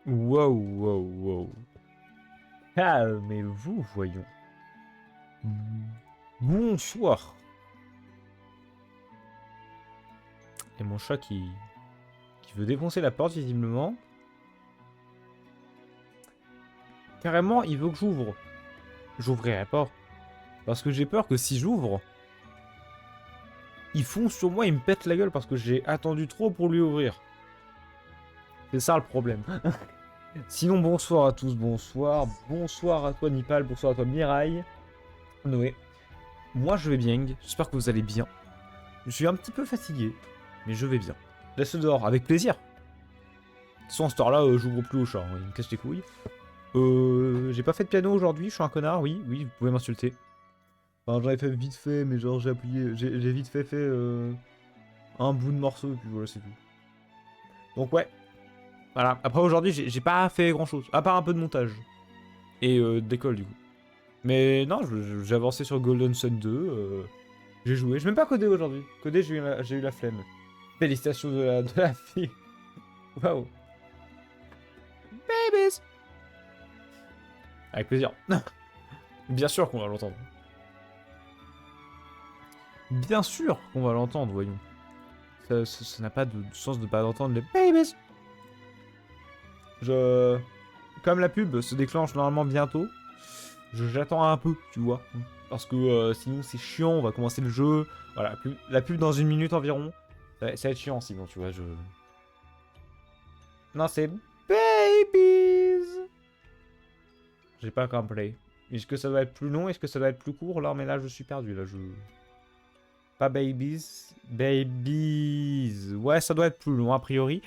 Wow, wow, wow. Calmez-vous, voyons. Bonsoir. Et mon chat qui veut défoncer la porte, visiblement. Carrément, il veut que j'ouvre. J'ouvrirai pas. Parce que j'ai peur que si j'ouvre, il fonce sur moi, il me pète la gueule parce que j'ai attendu trop pour lui ouvrir. C'est ça le problème. Sinon, bonsoir à tous, bonsoir. Bonsoir à toi, Nipal, bonsoir à toi, Mirai. Noé. Moi, je vais bien. J'espère que vous allez bien. Je suis un petit peu fatigué, mais je vais bien. Laisse-le dehors, avec plaisir. De toute façon, à cette heure-là, j'ouvre plus au chat, hein, il me casse les couilles. J'ai pas fait de piano aujourd'hui, je suis un connard, oui, oui, vous pouvez m'insulter. Enfin, j'en ai fait vite fait, mais genre j'ai appuyé, j'ai vite fait un bout de morceau, et puis voilà, c'est tout. Donc ouais, voilà. Après aujourd'hui, j'ai pas fait grand-chose, à part un peu de montage. Et d'école, du coup. Mais non, j'ai avancé sur Golden Sun 2, j'ai joué. J'ai même pas codé aujourd'hui. Codé, j'ai eu la flemme. Félicitations de la fille. Waouh. Babies. Avec plaisir. Bien sûr qu'on va l'entendre. Bien sûr qu'on va l'entendre, voyons. Ça n'a pas de sens de pas l'entendre, les babies. Je... Comme la pub se déclenche normalement bientôt, j'attends un peu, tu vois. Parce que sinon c'est chiant, on va commencer le jeu. Voilà, la pub dans 1 minute environ. Ça va être chiant sinon, tu vois, je... Non, c'est babies. J'ai pas compris. Est-ce que ça doit être plus long? Est-ce que ça doit être plus court? Là, mais là, je suis perdu, là, je... Pas babies. Babies. Ouais, ça doit être plus long, a priori.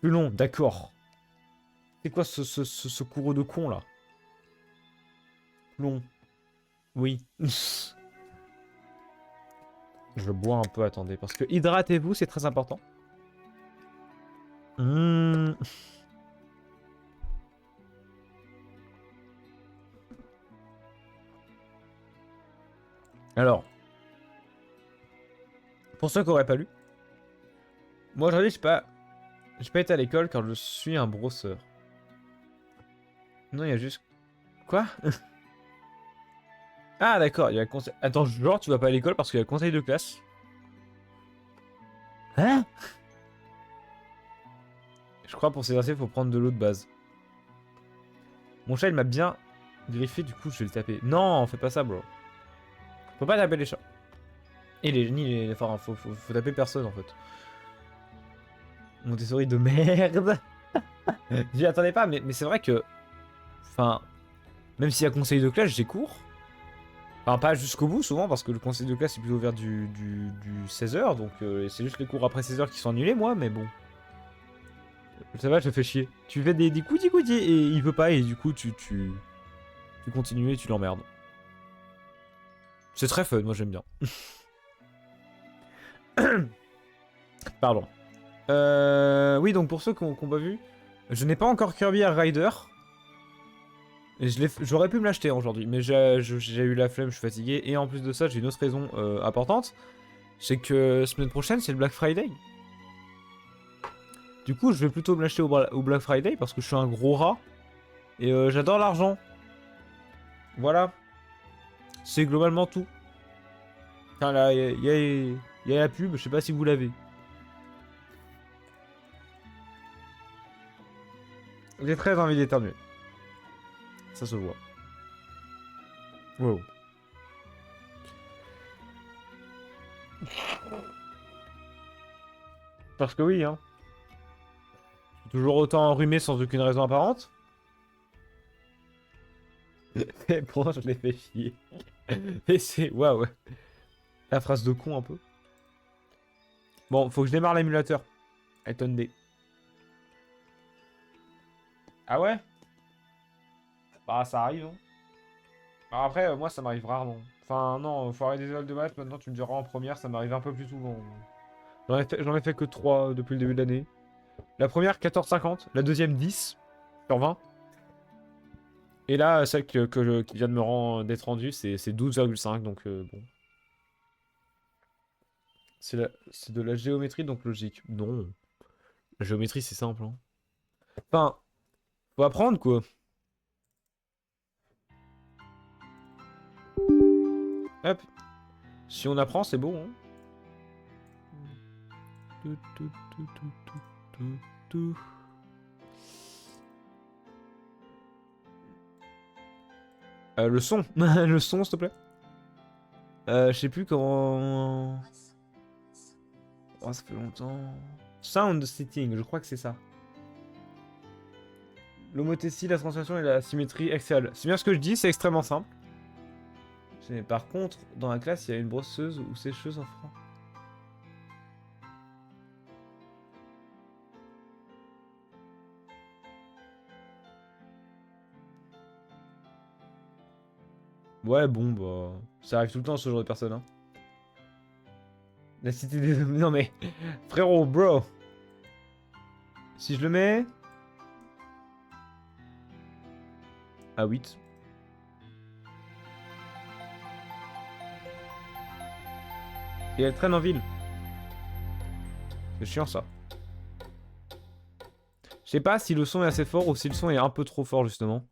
Plus long, d'accord. C'est quoi ce courroux de con, là? Long. Oui. Je bois un peu, attendez. Parce que hydratez-vous, c'est très important. Mmh. Alors, pour ceux qui n'auraient pas lu, moi aujourd'hui, j'ai pas été à l'école car je suis un brosseur. Non, il y a juste... Quoi? Ah, d'accord, il y a le conseil... Attends, genre, tu vas pas à l'école parce qu'il y a le conseil de classe? Hein? Je crois pour s'exercer, il faut prendre de l'eau de base. Mon chat, il m'a bien griffé, du coup, je vais le taper. Non, fais pas ça, bro. Faut pas taper les chats. Et les ni les... Enfin, faut taper personne, en fait. Montessori de merde. J'y attendais pas, mais c'est vrai que... Enfin, même s'il y a conseil de classe, j'ai cours. Enfin, pas jusqu'au bout, souvent, parce que le conseil de classe est plutôt vers du 16h, donc c'est juste les cours après 16h qui sont annulés, moi, mais bon. Ça va, je te fais chier. Tu fais des couti et il veut pas, et du coup, tu continues et tu l'emmerdes. C'est très fun, moi j'aime bien. Pardon. Oui, donc pour ceux qui ont pas vu, je n'ai pas encore Kirby Air Rider. J'aurais pu me l'acheter aujourd'hui, mais j'ai eu la flemme, je suis fatigué. Et en plus de ça, j'ai une autre raison importante. C'est que semaine prochaine, c'est le Black Friday. Du coup, je vais plutôt me l'acheter au Black Friday parce que je suis un gros rat. Et j'adore l'argent. Voilà. C'est globalement tout. Enfin, là, y a la pub, je sais pas si vous l'avez. J'ai très envie d'éternuer. Ça se voit. Wow. Parce que oui, hein. Toujours autant enrhumé sans aucune raison apparente. Mais bon, je l'ai fait chier. Et c'est... Waouh. La phrase de con un peu. Bon, faut que je démarre l'émulateur. Attendez. Ah ouais? Bah, ça arrive, hein. Alors après, moi, ça m'arrive rarement. Enfin, non, faut arrêter des écoles de maths. Maintenant, tu me diras en première, ça m'arrive un peu plus souvent. J'en ai fait que 3 depuis le début de l'année. La première, 14,50. La deuxième, 10 sur 20. Et là, celle qui vient de d'être rendue, c'est 12,5. Donc, bon. C'est de la géométrie, donc logique. Non. La géométrie, c'est simple, hein. Enfin, faut apprendre quoi. Hop. Si on apprend, c'est bon. Hein. Tout, tout, tout, tout, tout, tout, tout. Le son. Le son, s'il te plaît. Je sais plus comment... Oh, ça fait longtemps. Sound setting, je crois que c'est ça. L'homothétie, la translation et la symétrie axiale. C'est bien ce que je dis, c'est extrêmement simple. Par contre, dans la classe, il y a une brosseuse ou sécheuse en franc. Ouais, bon, bah... Ça arrive tout le temps, ce genre de personnes, hein. La cité des... Non mais... Frérot, bro. Si je le mets... À 8. Et elle traîne en ville. C'est chiant, ça. Je sais pas si le son est assez fort ou si le son est un peu trop fort, justement.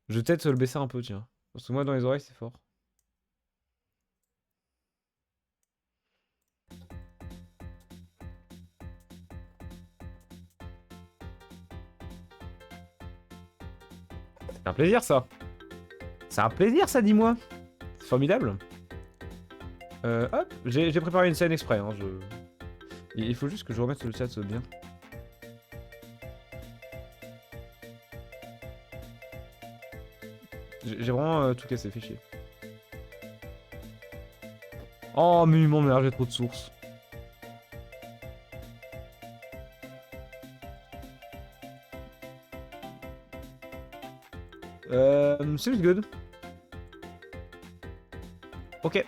Je vais peut-être le baisser un peu, tiens. Parce que moi, dans les oreilles, c'est fort. C'est un plaisir, ça. C'est un plaisir, ça, dis-moi. C'est formidable. Hop, j'ai préparé une scène exprès. Hein, il faut juste que je remette le chat bien. J'ai vraiment tout cassé, fait chier. Oh, mais il m'emmerde, j'ai trop de sources. Seems good. Ok.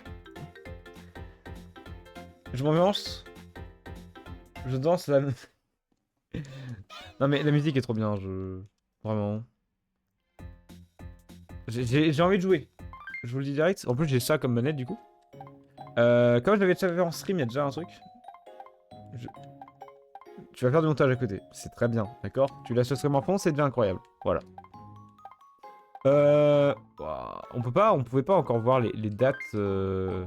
Je m'ambiance. Je danse la... Non mais la musique est trop bien, Vraiment. J'ai envie de jouer. Je vous le dis direct. En plus j'ai ça comme manette du coup. Comme je l'avais déjà fait en stream, il y a déjà un truc. Tu vas faire du montage à côté. C'est très bien, d'accord? Tu laisses le stream en fond, c'est déjà incroyable. Voilà. On pouvait pas encore voir les dates de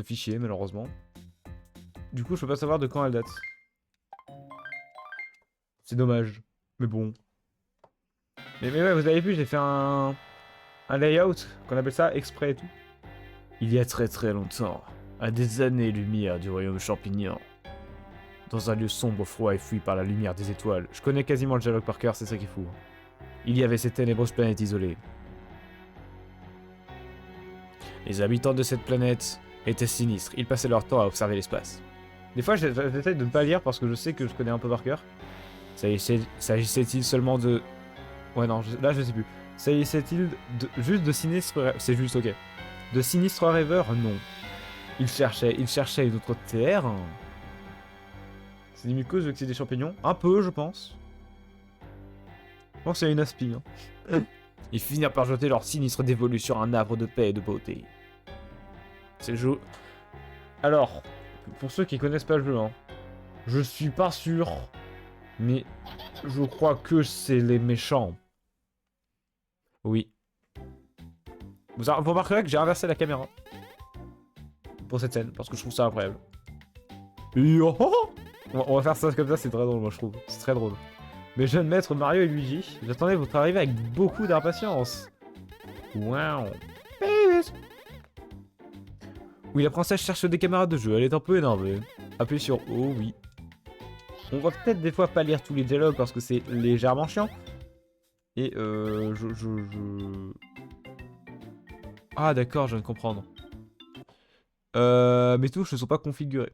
fichiers, malheureusement. Du coup, je peux pas savoir de quand elle date. C'est dommage. Mais bon. Mais ouais, vous avez vu, j'ai fait un layout, qu'on appelle ça exprès et tout. Il y a très très longtemps, à des années-lumière du royaume champignon, dans un lieu sombre, froid et fui par la lumière des étoiles. Je connais quasiment le dialogue par cœur, c'est ça qui est fou. Il y avait cette ténébreuse planète isolée. Les habitants de cette planète étaient sinistres, ils passaient leur temps à observer l'espace. Des fois, j'essaie de ne pas lire parce que je sais que je connais un peu par cœur. S'agissait-il seulement de... Ouais, non, là je sais plus. S'agissait-il juste de sinistres... C'est juste, ok. De sinistres rêveurs? Non. Ils cherchaient une autre terre. C'est des muqueuses vu que c'est des champignons? Un peu, je pense. Je pense qu'il y a une aspi. Hein. Ils finirent par jeter leur sinistre dévolu sur un arbre de paix et de beauté. C'est le jeu. Alors, pour ceux qui connaissent pas le jeu, hein, je suis pas sûr, mais je crois que c'est les méchants. Oui. Vous remarquerez que j'ai inversé la caméra pour cette scène, parce que je trouve ça incroyable. Yo on va faire ça comme ça, c'est très drôle, moi je trouve. C'est très drôle. Mes jeunes maîtres Mario et Luigi, j'attendais votre arrivée avec beaucoup d'impatience. Wow. Oui, la princesse cherche des camarades de jeu, elle est un peu énervée. Appuyez sur O, oui. On va peut-être des fois pas lire tous les dialogues parce que c'est légèrement chiant. Et Ah d'accord, je viens de comprendre. Mes touches ne sont pas configurées.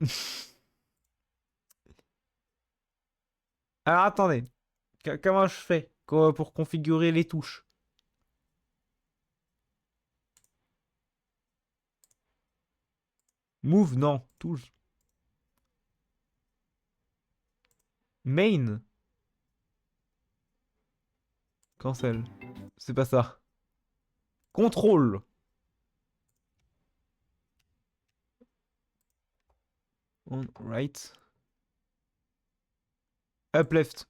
Alors attendez. Comment je fais pour configurer les touches? Move, non. Touche. Main. Cancel. C'est pas ça. Contrôle. On right. Up left.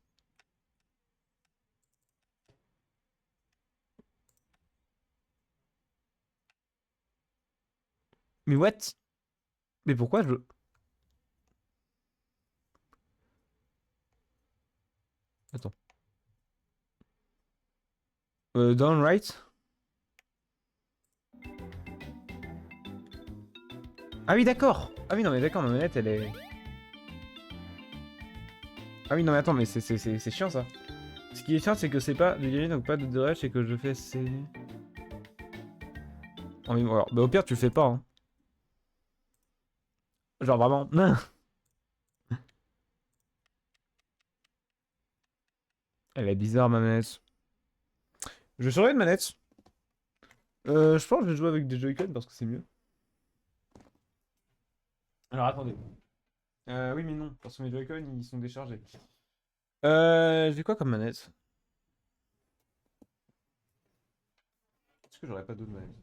Mais what? Mais pourquoi je... Attends. Down right? Ah oui, d'accord. Ah oui, non, mais d'accord, ma manette, elle est... Ah oui, non, mais attends, mais c'est chiant, ça. Ce qui est chiant, c'est que c'est pas de guérir, donc pas de rush, et que je fais C... Oh, mais bon, alors, bah, au pire, tu le fais pas, hein. Genre, vraiment. Elle est bizarre, ma manette. Je vais changer de manette. Je pense que je vais jouer avec des Joy-Con parce que c'est mieux. Alors, attendez. Oui, mais non, parce que mes Joy-Con, ils sont déchargés. J'ai quoi comme manette? Est-ce que j'aurais pas d'autres manettes?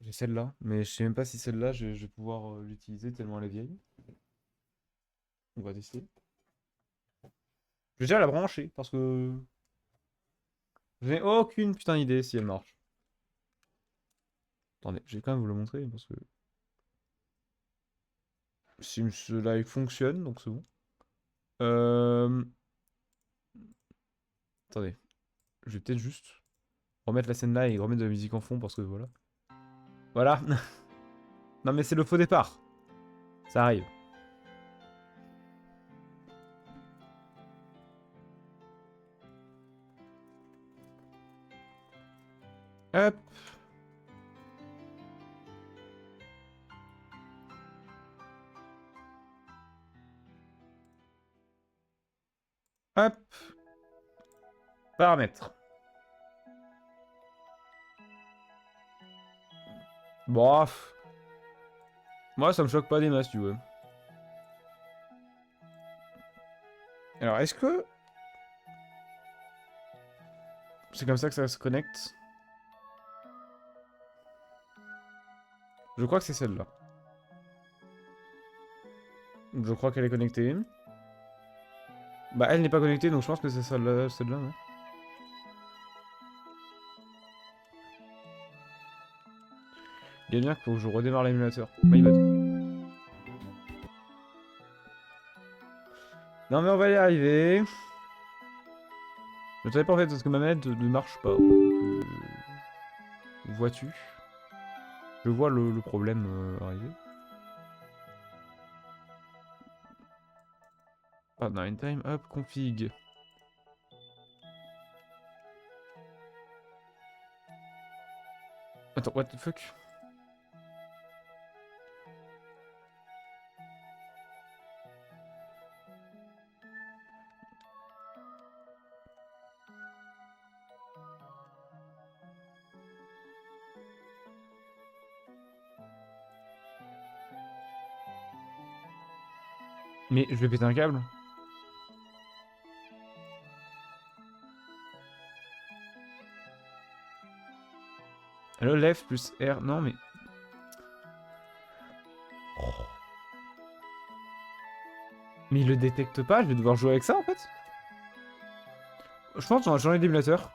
J'ai celle-là, mais je sais même pas si celle-là, je vais pouvoir l'utiliser tellement elle est vieille. On va tester. Je vais déjà la brancher, parce que... Je n'ai aucune putain d'idée si elle marche. Attendez, je vais quand même vous le montrer, parce que... Si ce live fonctionne, donc c'est bon. Attendez, je vais peut-être juste remettre la scène là et remettre de la musique en fond, parce que voilà. Voilà. Non mais c'est le faux départ. Ça arrive. Hop. Hop. Paramètres. Bof. Moi, ça me choque pas des masses, tu vois. Alors, est-ce que... C'est comme ça que ça se connecte? Je crois que c'est celle-là. Je crois qu'elle est connectée. Bah, elle n'est pas connectée, donc je pense que c'est celle-là, non? Il est bien qu'il faut que je redémarre l'émulateur. My bad. Non mais on va y arriver. Je ne savais pas en fait parce que ma manette ne marche pas. Vois-tu? Je vois le problème arriver. Ah, nine time, hop, config. Attends, what the fuck? Mais je vais péter un câble. Allo, left plus R. Non mais... Mais il le détecte pas, je vais devoir jouer avec ça en fait. Je pense qu'on va changer d'émulateur.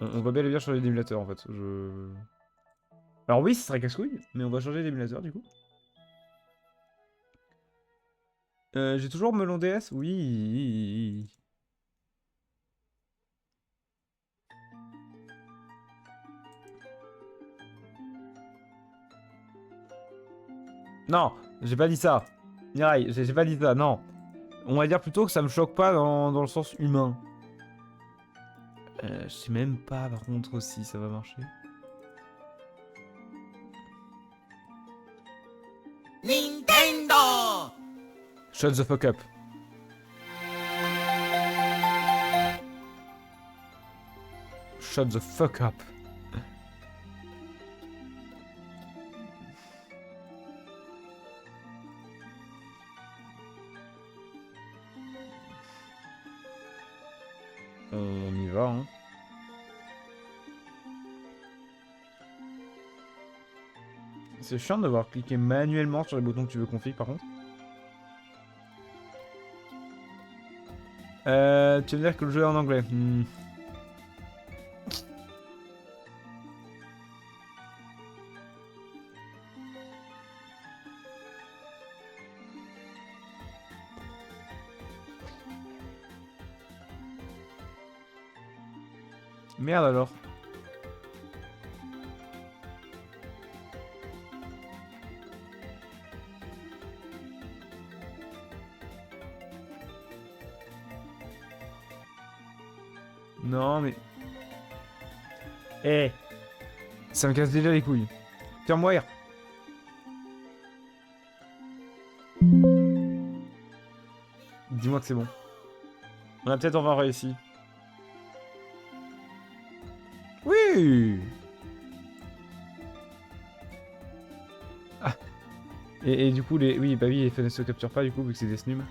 On va bel et bien changer d'émulateur en fait. Alors oui, ce serait casse-couille, mais on va changer d'émulateur du coup. J'ai toujours Melon DS? Oui. Non, j'ai pas dit ça. Mirai, j'ai pas dit ça, non. On va dire plutôt que ça me choque pas dans le sens humain. Je sais même pas par contre si ça va marcher. Nintendo! Shut the fuck up. Shut the fuck up. On y va, hein. C'est chiant de devoir cliquer manuellement sur les boutons que tu veux config par contre. Tu veux me dire que le jeu est en anglais? Merde alors. Non mais... Eh, ça me casse déjà les couilles. Tiens, mourir. Dis-moi que c'est bon. On a peut-être enfin réussi. Oui. Ah. Et du coup, les... Oui, bah oui, les fenêtres se capturent pas du coup, vu que c'est des snums.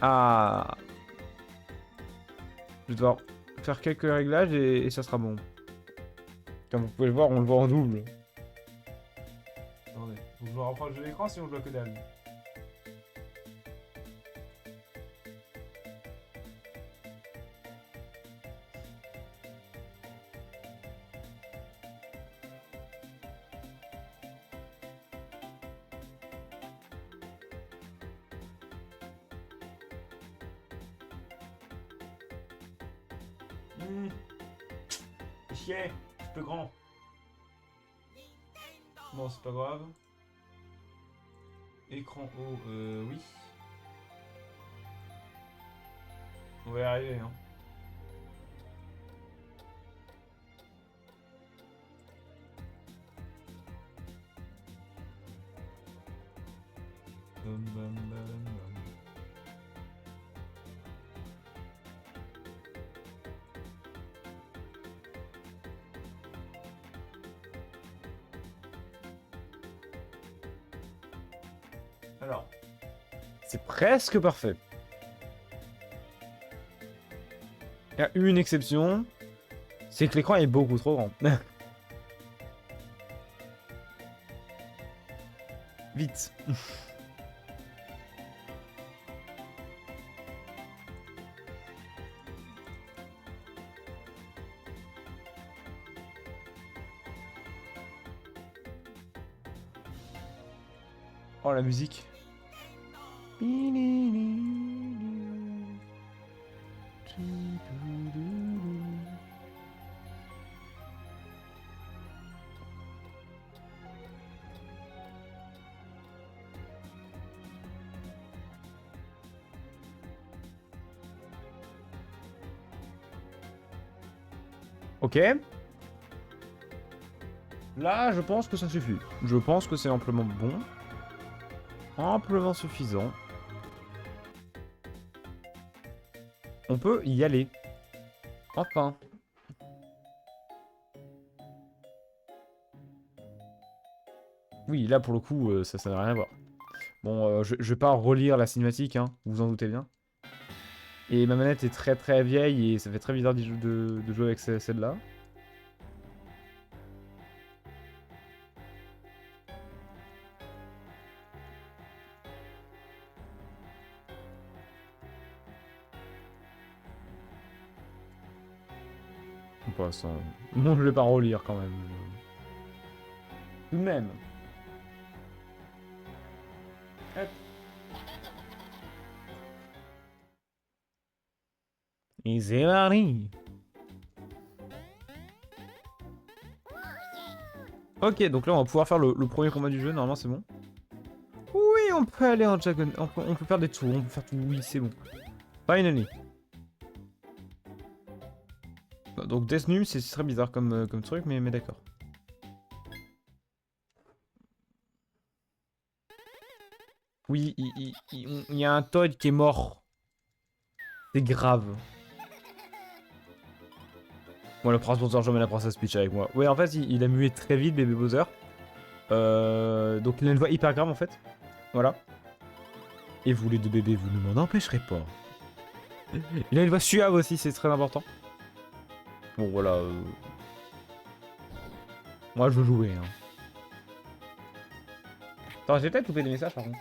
Ah. Je vais devoir faire quelques réglages et ça sera bon. Comme vous pouvez le voir, on le voit en double. Attendez, faut que je me rapproche de l'écran sinon je vois que dalle. Chier, peu grand. Bon, c'est pas grave. Écran haut, oui. On va y arriver, hein. Bam, bam, bam, bam. Alors, c'est presque parfait. Il y a une exception, c'est que l'écran est beaucoup trop grand. Vite. Oh, la musique. Ok. Là, je pense que ça suffit. Je pense que c'est amplement bon. Amplement suffisant. On peut y aller. Enfin. Oui, là, pour le coup, ça n'a rien à voir. Bon, je vais pas relire la cinématique, hein, vous vous en doutez bien. Et ma manette est très très vieille et ça fait très bizarre de jouer avec celle-là. Pour l'instant. Bon, je vais pas relire quand même. Tout de même. Hop. Et c'est parti. Ok, donc là on va pouvoir faire le premier combat du jeu, normalement c'est bon. Oui, on peut aller en dragon, on peut faire des tours, on peut faire tout, oui c'est bon. Finally. Bah, donc Death Num, c'est très bizarre comme truc, mais d'accord. Oui, il y a un Toad qui est mort. C'est grave. Moi, le prince Bowser, j'emmène la princesse Peach avec moi. Ouais, en fait, il a mué très vite, bébé Bowser. Donc il a une voix hyper grave en fait. Voilà. Et vous les deux bébés, vous ne m'en empêcherez pas. Il a une voix suave aussi, c'est très important. Bon voilà. Moi je veux jouer. Hein. Attends, j'ai peut-être coupé des messages par contre.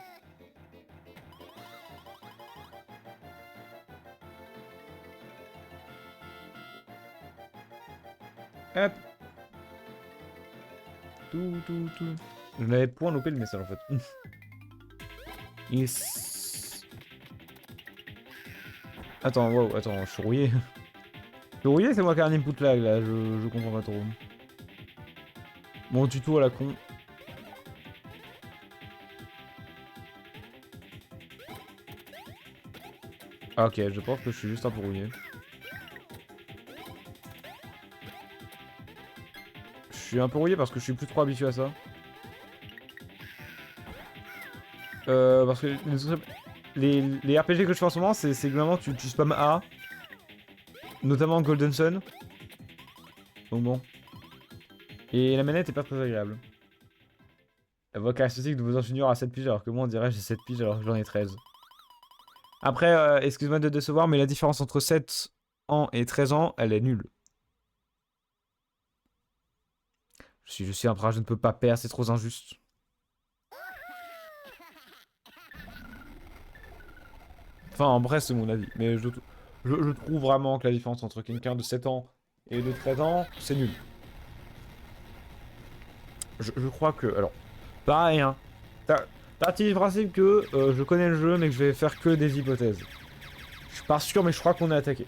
Hop. Tout. Je n'avais point loupé le message en fait. Attends, wow, attends, je suis rouillé. Je suis rouillé, c'est moi qui ai un input lag là, je comprends pas trop. Mon tuto à la con. Ah, ok, je pense que je suis juste un peu rouillé. Je suis un peu rouillé parce que je suis plus trop habitué à ça. Parce que les RPG que je fais en ce moment, c'est globalement tu spams A. Notamment Golden Sun. Donc bon. Et la manette est pas très agréable. La voix caractéristique de vos ingénieurs à 7 piges alors que moi on dirait j'ai 7 piges alors que j'en ai 13. Après, excuse-moi de te décevoir, mais la différence entre 7 ans et 13 ans, elle est nulle. Je suis un bras, je ne peux pas perdre, c'est trop injuste. Enfin, en bref, c'est mon avis. Mais je trouve vraiment que la différence entre quelqu'un de 7 ans et de 13 ans, c'est nul. Je crois que... Alors, pareil, hein. Partie du principe que je connais le jeu, mais que je vais faire que des hypothèses. Je suis pas sûr, mais je crois qu'on est attaqué.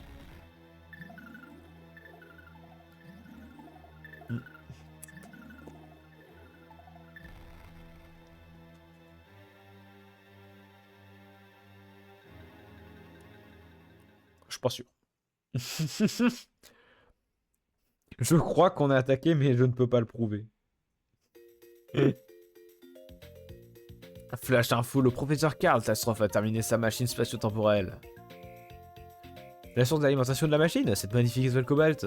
Je suis pas sûr. Je crois qu'on est attaqué, mais je ne peux pas le prouver. Flash info, le professeur Catastrophe a terminé sa machine spatio-temporelle. La source d'alimentation de la machine, cette magnifique étoile cobalt.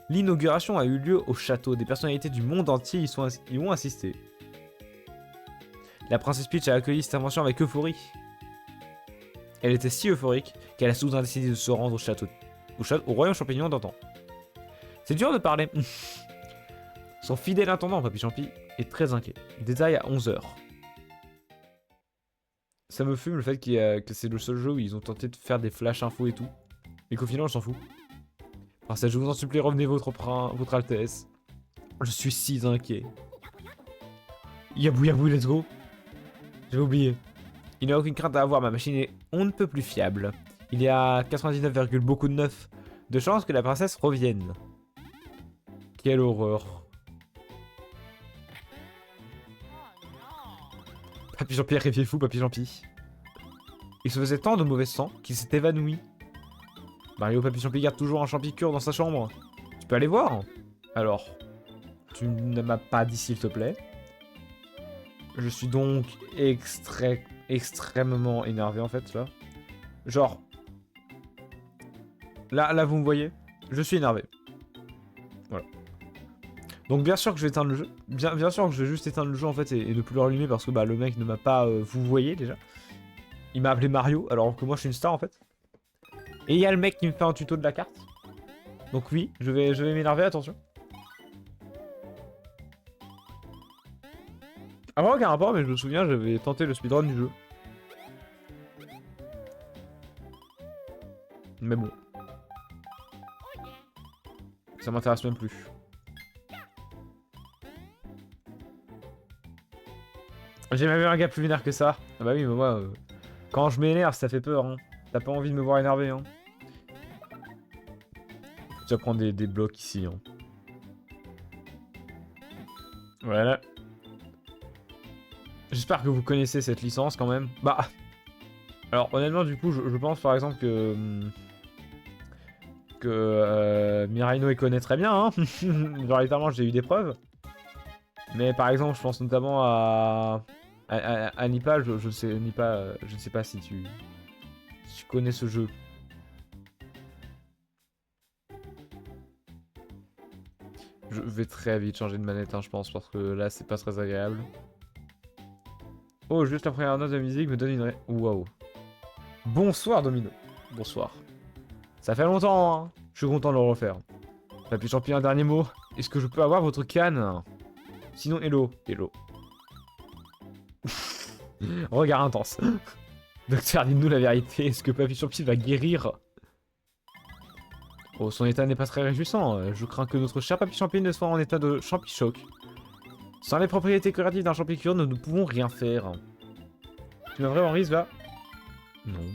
L'inauguration a eu lieu au château. Des personnalités du monde entier y ont assisté. La princesse Peach a accueilli cette invention avec euphorie. Elle était si euphorique qu'elle a soudain décidé de se rendre au royaume champignon d'antan. C'est dur de parler. Son fidèle intendant, Papy Champi, est très inquiet. Détail à 11h. Ça me fume le fait que c'est le seul jeu où ils ont tenté de faire des flash infos et tout. Mais qu'au final, on s'en fout. Par ça, je vous en supplie, revenez votre Altesse. Je suis si inquiet. Yabou yabou, let's go. J'avais oublié. Il n'y a aucune crainte à avoir, ma machine est on ne peut plus fiable. Il y a 99, beaucoup de 9 de chances que la princesse revienne. Quelle horreur. Papy Jean-Pierre réveillez-vous, Papy Jean-Pierre. Il se faisait tant de mauvais sang qu'il s'est évanoui. Mario, Papy Champi garde toujours un champicure dans sa chambre. Tu peux aller voir. Alors, tu ne m'as pas dit s'il te plaît. Je suis donc extrêmement énervé en fait là. Genre, là vous me voyez, je suis énervé. Voilà. Donc bien sûr que je vais éteindre le jeu. Bien sûr que je vais juste éteindre le jeu en fait et ne plus le rallumer parce que bah, le mec ne m'a pas vous voyez déjà. Il m'a appelé Mario alors que moi je suis une star en fait. Et il y a le mec qui me fait un tuto de la carte. Donc oui, je vais m'énerver, attention. Avant aucun rapport, mais je me souviens, j'avais tenté le speedrun du jeu. Mais bon. Ça m'intéresse même plus. J'ai même eu un gars plus vénère que ça. Ah bah oui, mais moi, quand je m'énerve, ça fait peur. Hein. T'as pas envie de me voir énervé. Hein. Je vais prendre des blocs ici. Hein. Voilà. J'espère que vous connaissez cette licence quand même. Bah. Alors honnêtement, du coup, je pense par exemple que Mirai no connaît très bien. Hein. Genre littéralement, j'ai eu des preuves. Mais par exemple, je pense notamment à Nipa. Je sais Nipa, je ne sais pas si tu connais ce jeu. Je vais très vite changer de manette, hein, je pense, parce que là, c'est pas très agréable. Oh, juste la première note de musique me donne une... Waouh. Bonsoir, Domino. Bonsoir. Ça fait longtemps, hein. Je suis content de le refaire. Papy Champi, un dernier mot. Est-ce que je peux avoir votre canne? Sinon, hello. Hello. Regard intense. Docteur, dites-nous la vérité. Est-ce que Papy Champi va guérir? Oh, son état n'est pas très réjouissant. Je crains que notre cher papy champignon ne soit en état de champichoc. Sans les propriétés curatives d'un champicure, nous ne pouvons rien faire. Tu m'as vraiment risque là? Non.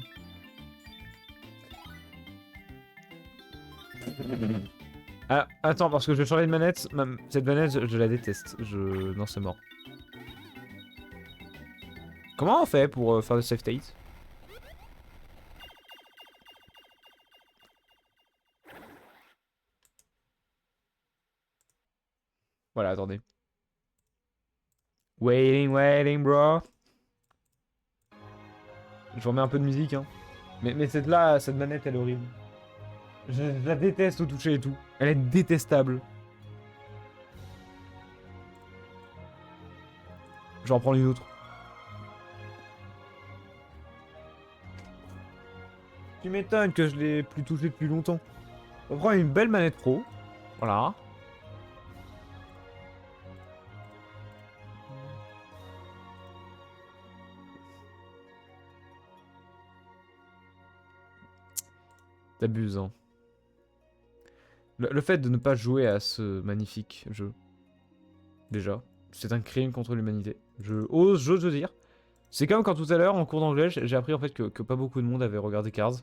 Ah, attends, parce que je vais changer de manette. Cette manette, je la déteste. Non, c'est mort. Comment on fait pour faire le save state? Voilà, attendez. Waiting, bro. Je remets un peu de musique, hein. Mais cette manette, elle est horrible. Je la déteste au toucher et tout. Elle est détestable. Je vais en prendre une autre. Tu m'étonnes que je l'ai plus touché depuis longtemps. On prend une belle manette pro. Voilà. T'abuses, hein. Le fait de ne pas jouer à ce magnifique jeu, déjà, c'est un crime contre l'humanité. J'ose le dire. C'est comme quand tout à l'heure, en cours d'anglais, j'ai appris en fait que pas beaucoup de monde avait regardé Cars.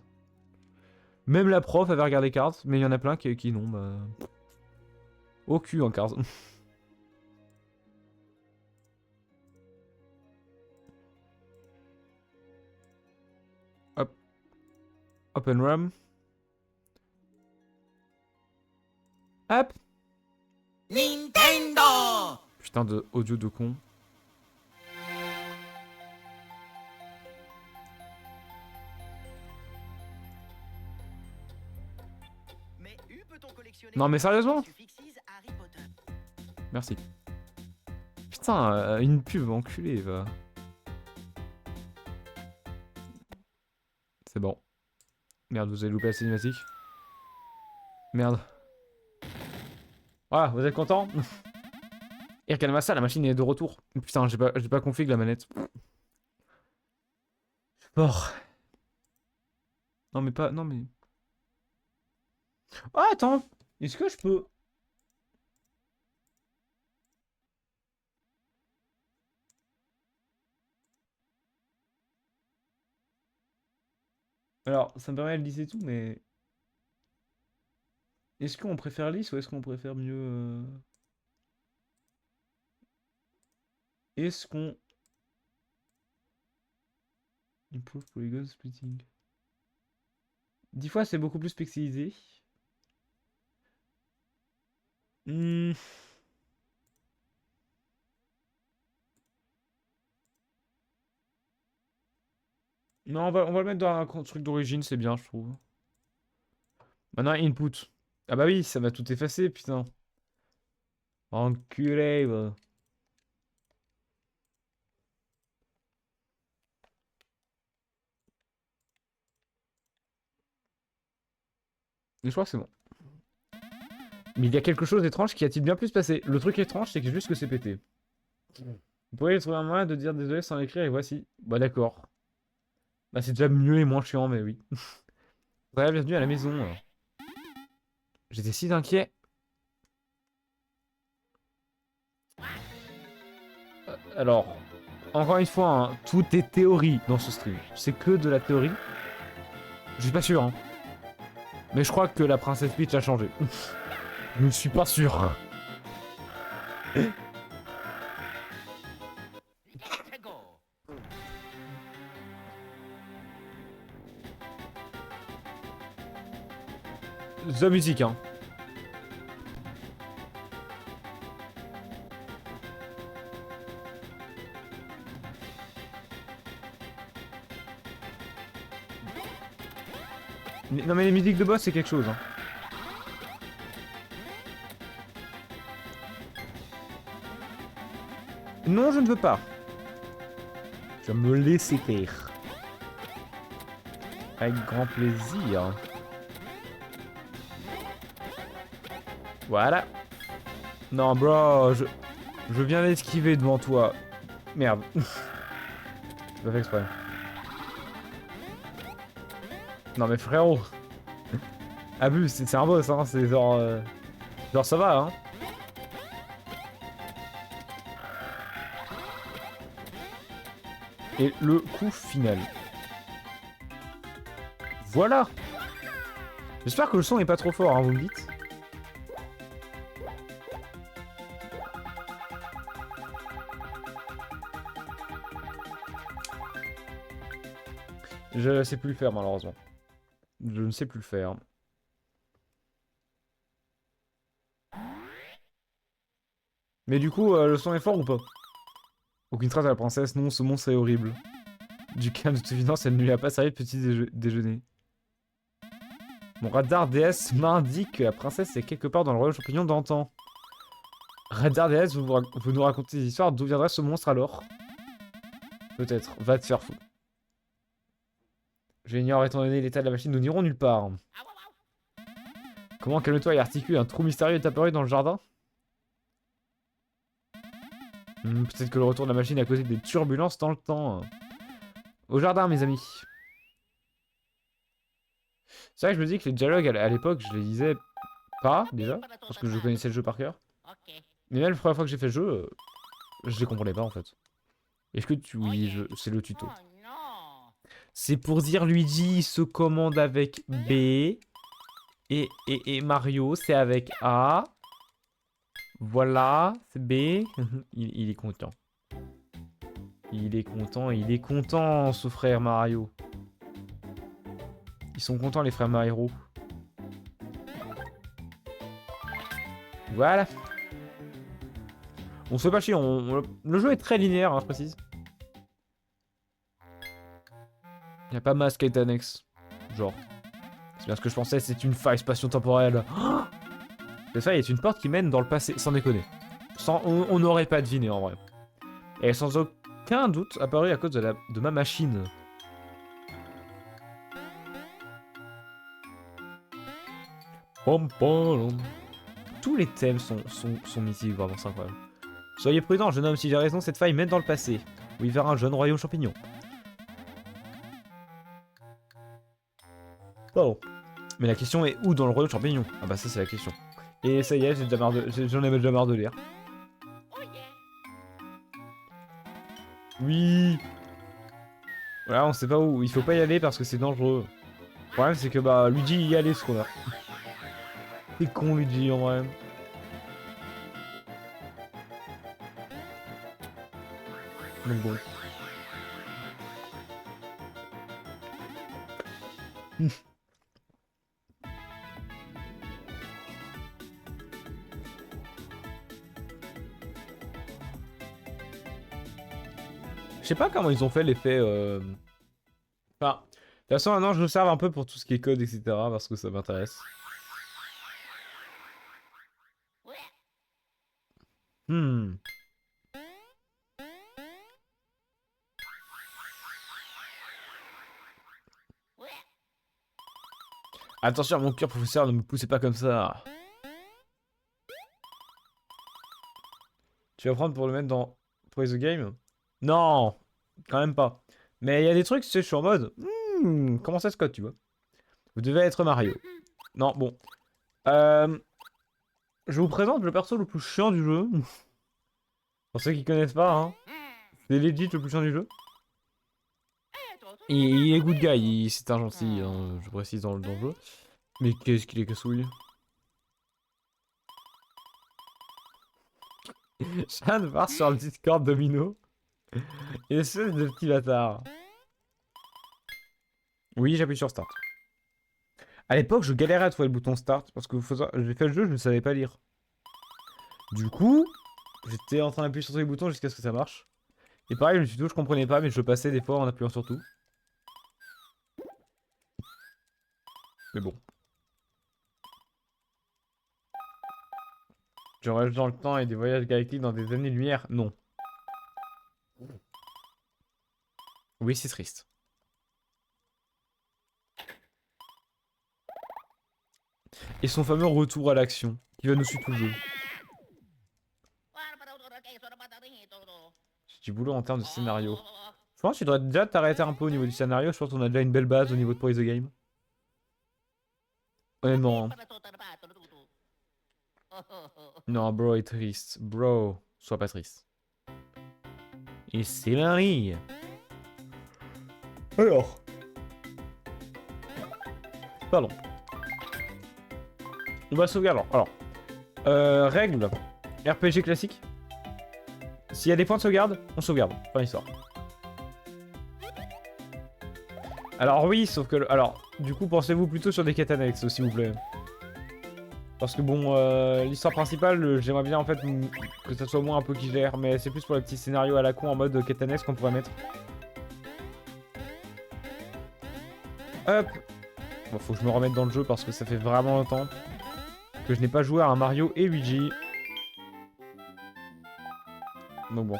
Même la prof avait regardé Cars, mais il y en a plein qui non, bah... Au cul en Cars. Hop. Open RAM. Hop. Nintendo. Putain de audio de con. Non mais sérieusement? Merci. Putain, une pub enculée, va. C'est bon. Merde, vous avez loupé la cinématique. Merde. Voilà, vous êtes content? Irkalmasa, la machine est de retour. Putain, j'ai pas config la manette. Fort. Non mais pas... Non mais... Oh, attends. Est-ce que je peux... Alors, ça me permet de lisser tout, mais... Est-ce qu'on préfère lisse ou est-ce qu'on préfère mieux... Est-ce qu'on... Improve polygon splitting. 10 fois, c'est beaucoup plus pixelisé. Hmm. Non, on va le mettre dans un truc d'origine, c'est bien, je trouve. Maintenant, input. Ah bah oui, ça va tout effacer, putain. Enculé, va. Mais je crois que c'est bon. Mais il y a quelque chose d'étrange qui a-t-il bien pu se passer. Le truc étrange, c'est que juste que c'est pété. Vous pourriez trouver un moyen de dire désolé sans l'écrire et voici. Bah d'accord. Bah c'est déjà mieux et moins chiant, mais oui. Ouais, bienvenue à la maison. J'étais si inquiet. Alors, encore une fois, hein, tout est théorie dans ce stream. C'est que de la théorie. Je suis pas sûr, hein. Mais je crois que la princesse Peach a changé. Je ne suis pas sûr. The musique, hein. Non mais les musiques de boss c'est quelque chose, hein. Non, je ne veux pas. Je vais me laisser faire. Avec grand plaisir. Voilà. Non, bro, je viens d'esquiver devant toi. Merde. J'ai pas fait exprès. Non mais frérot. Abus, c'est un boss, hein, c'est genre... Genre ça va, hein. Et le coup final. Voilà. J'espère que le son est pas trop fort, hein, vous me dites. Je sais plus le faire, malheureusement. Je ne sais plus le faire. Mais du coup, le son est fort ou pas? Aucune trace à la princesse, non, ce monstre est horrible. Du calme de toute évidence, elle ne lui a pas servi de petit déjeuner. Mon radar DS m'indique que la princesse est quelque part dans le royaume champignon d'antan. Radar DS, vous nous racontez des histoires, d'où viendrait ce monstre alors? Peut-être, va te faire foutre. J'ignore étant donné l'état de la machine, nous n'irons nulle part. Comment calme-toi et articule, un trou mystérieux est apparu dans le jardin? Peut-être que le retour de la machine a causé des turbulences dans le temps. Au jardin, mes amis. C'est vrai que je me dis que les dialogues à l'époque, je les lisais pas déjà, parce que je connaissais le jeu par cœur. Mais même la première fois que j'ai fait le jeu, je les comprenais pas en fait. Est-ce que tu... Oui, c'est le tuto. C'est pour dire Luigi se commande avec B. Et Mario, c'est avec A. Voilà, c'est B. il est content. Il est content, ce frère Mario. Ils sont contents, les frères Mario. Voilà. On se fait pas chier, le jeu est très linéaire, hein, je précise. Il n'y a pas masque et annexe. Genre. C'est bien ce que je pensais, c'est une faille spatio-temporelle. Oh, cette faille est une porte qui mène dans le passé, sans déconner. On n'aurait pas deviné en vrai. Et sans aucun doute apparue à cause de ma machine. Pom pom. Tous les thèmes sont mythiques, vraiment, c'est incroyable. Soyez prudent, jeune homme, si j'ai raison, cette faille mène dans le passé. Oui, vers un jeune royaume champignon. Oh. Mais la question est où dans le royaume champignon? Ah bah ça c'est la question. Et ça y est, j'en avais déjà marre de lire. Oui. Voilà, on sait pas où. Il faut pas y aller parce que c'est dangereux. Le problème c'est que bah Luigi y allait ce qu'on a. C'est con Luigi en vrai. Donc bon. Je sais pas comment ils ont fait l'effet. Enfin, de toute façon maintenant je me sers un peu pour tout ce qui est code etc. parce que ça m'intéresse. Hmm. Attention à mon cœur, professeur, ne me poussez pas comme ça. Tu vas prendre pour le mettre dans Play the Game? Non, quand même pas. Mais il y a des trucs, tu sais, je suis en mode. Comment ça se code, tu vois? Vous devez être Mario. Non, bon. Je vous présente le perso le plus chiant du jeu. Pour ceux qui connaissent pas, hein. C'est legit le plus chiant du jeu. Et il est good guy, c'est un gentil, hein, je précise dans le jeu. Mais qu'est-ce qu'il est cassouille? Je viens de voir sur le Discord Domino. Espèce de petit bâtard. Oui, j'appuie sur Start. À l'époque, je galérais à trouver le bouton Start parce que j'ai fait le jeu, je ne savais pas lire. Du coup, j'étais en train d'appuyer sur tous les boutons jusqu'à ce que ça marche. Et pareil, le tuto, je comprenais pas, mais je passais des fois en appuyant sur tout. Mais bon. Je reste dans le temps et des voyages galactiques dans des années-lumière? Non. Oui, c'est triste. Et son fameux retour à l'action, qui va nous suivre tout le jeu. C'est du boulot en termes de scénario. Je pense que tu devrais déjà t'arrêter un peu au niveau du scénario. Je pense qu'on a déjà une belle base au niveau de Play the Game. Honnêtement. Hein. Non, bro est triste. Bro, sois pas triste. Et c'est la ligne. Alors. Pardon. On va sauvegarder alors. Règle. RPG classique. S'il y a des points de sauvegarde, on sauvegarde. Fin d'histoire. Alors oui, sauf que... Alors, du coup, pensez-vous plutôt sur des quêtes annexes, s'il vous plaît. Parce que bon, l'histoire principale, j'aimerais bien en fait que ça soit moi un peu qui gère, mais c'est plus pour les petits scénarios à la con en mode quête annexe qu'on pourrait mettre. Hop. Bon, faut que je me remette dans le jeu parce que ça fait vraiment longtemps que je n'ai pas joué à un Mario et Luigi. Donc bon.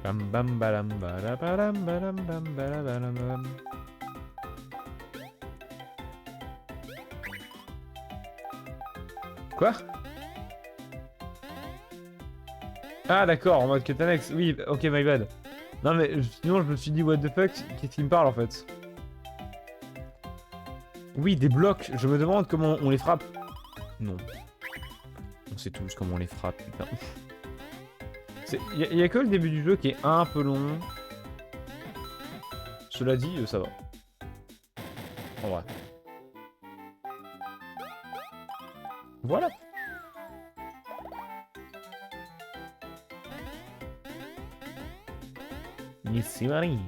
Bam bam balam balabalam balam bam balabalam. Quoi? Ah d'accord, en mode quête annexe. Oui, ok, my bad. Non mais sinon je me suis dit what the fuck, qu'est-ce qu'il me parle en fait? Oui, des blocs, je me demande comment on les frappe. Non. On sait tous comment on les frappe, putain. Il y a que le début du jeu qui est un peu long. Cela dit, ça va. En vrai. Voilà. Ici Marie.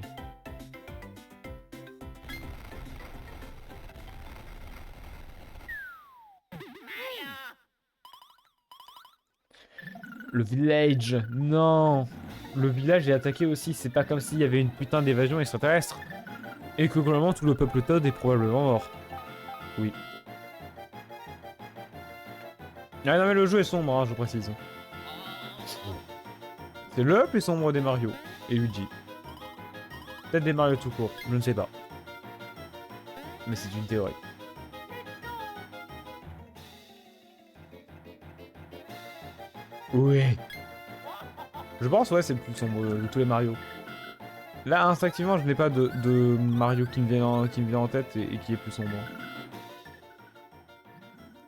Le village, non. Le village est attaqué aussi, c'est pas comme s'il y avait une putain d'évasion extraterrestre. Et que globalement tout le peuple Toad est probablement mort. Oui. Ah non mais le jeu est sombre, hein, je précise. C'est le plus sombre des Mario. Et Luigi. Peut-être des Mario tout court, je ne sais pas. Mais c'est une théorie. Oui. Je pense, ouais, c'est le plus sombre de tous les Mario. Là, instinctivement, je n'ai pas de Mario qui me vient en tête et qui est plus sombre.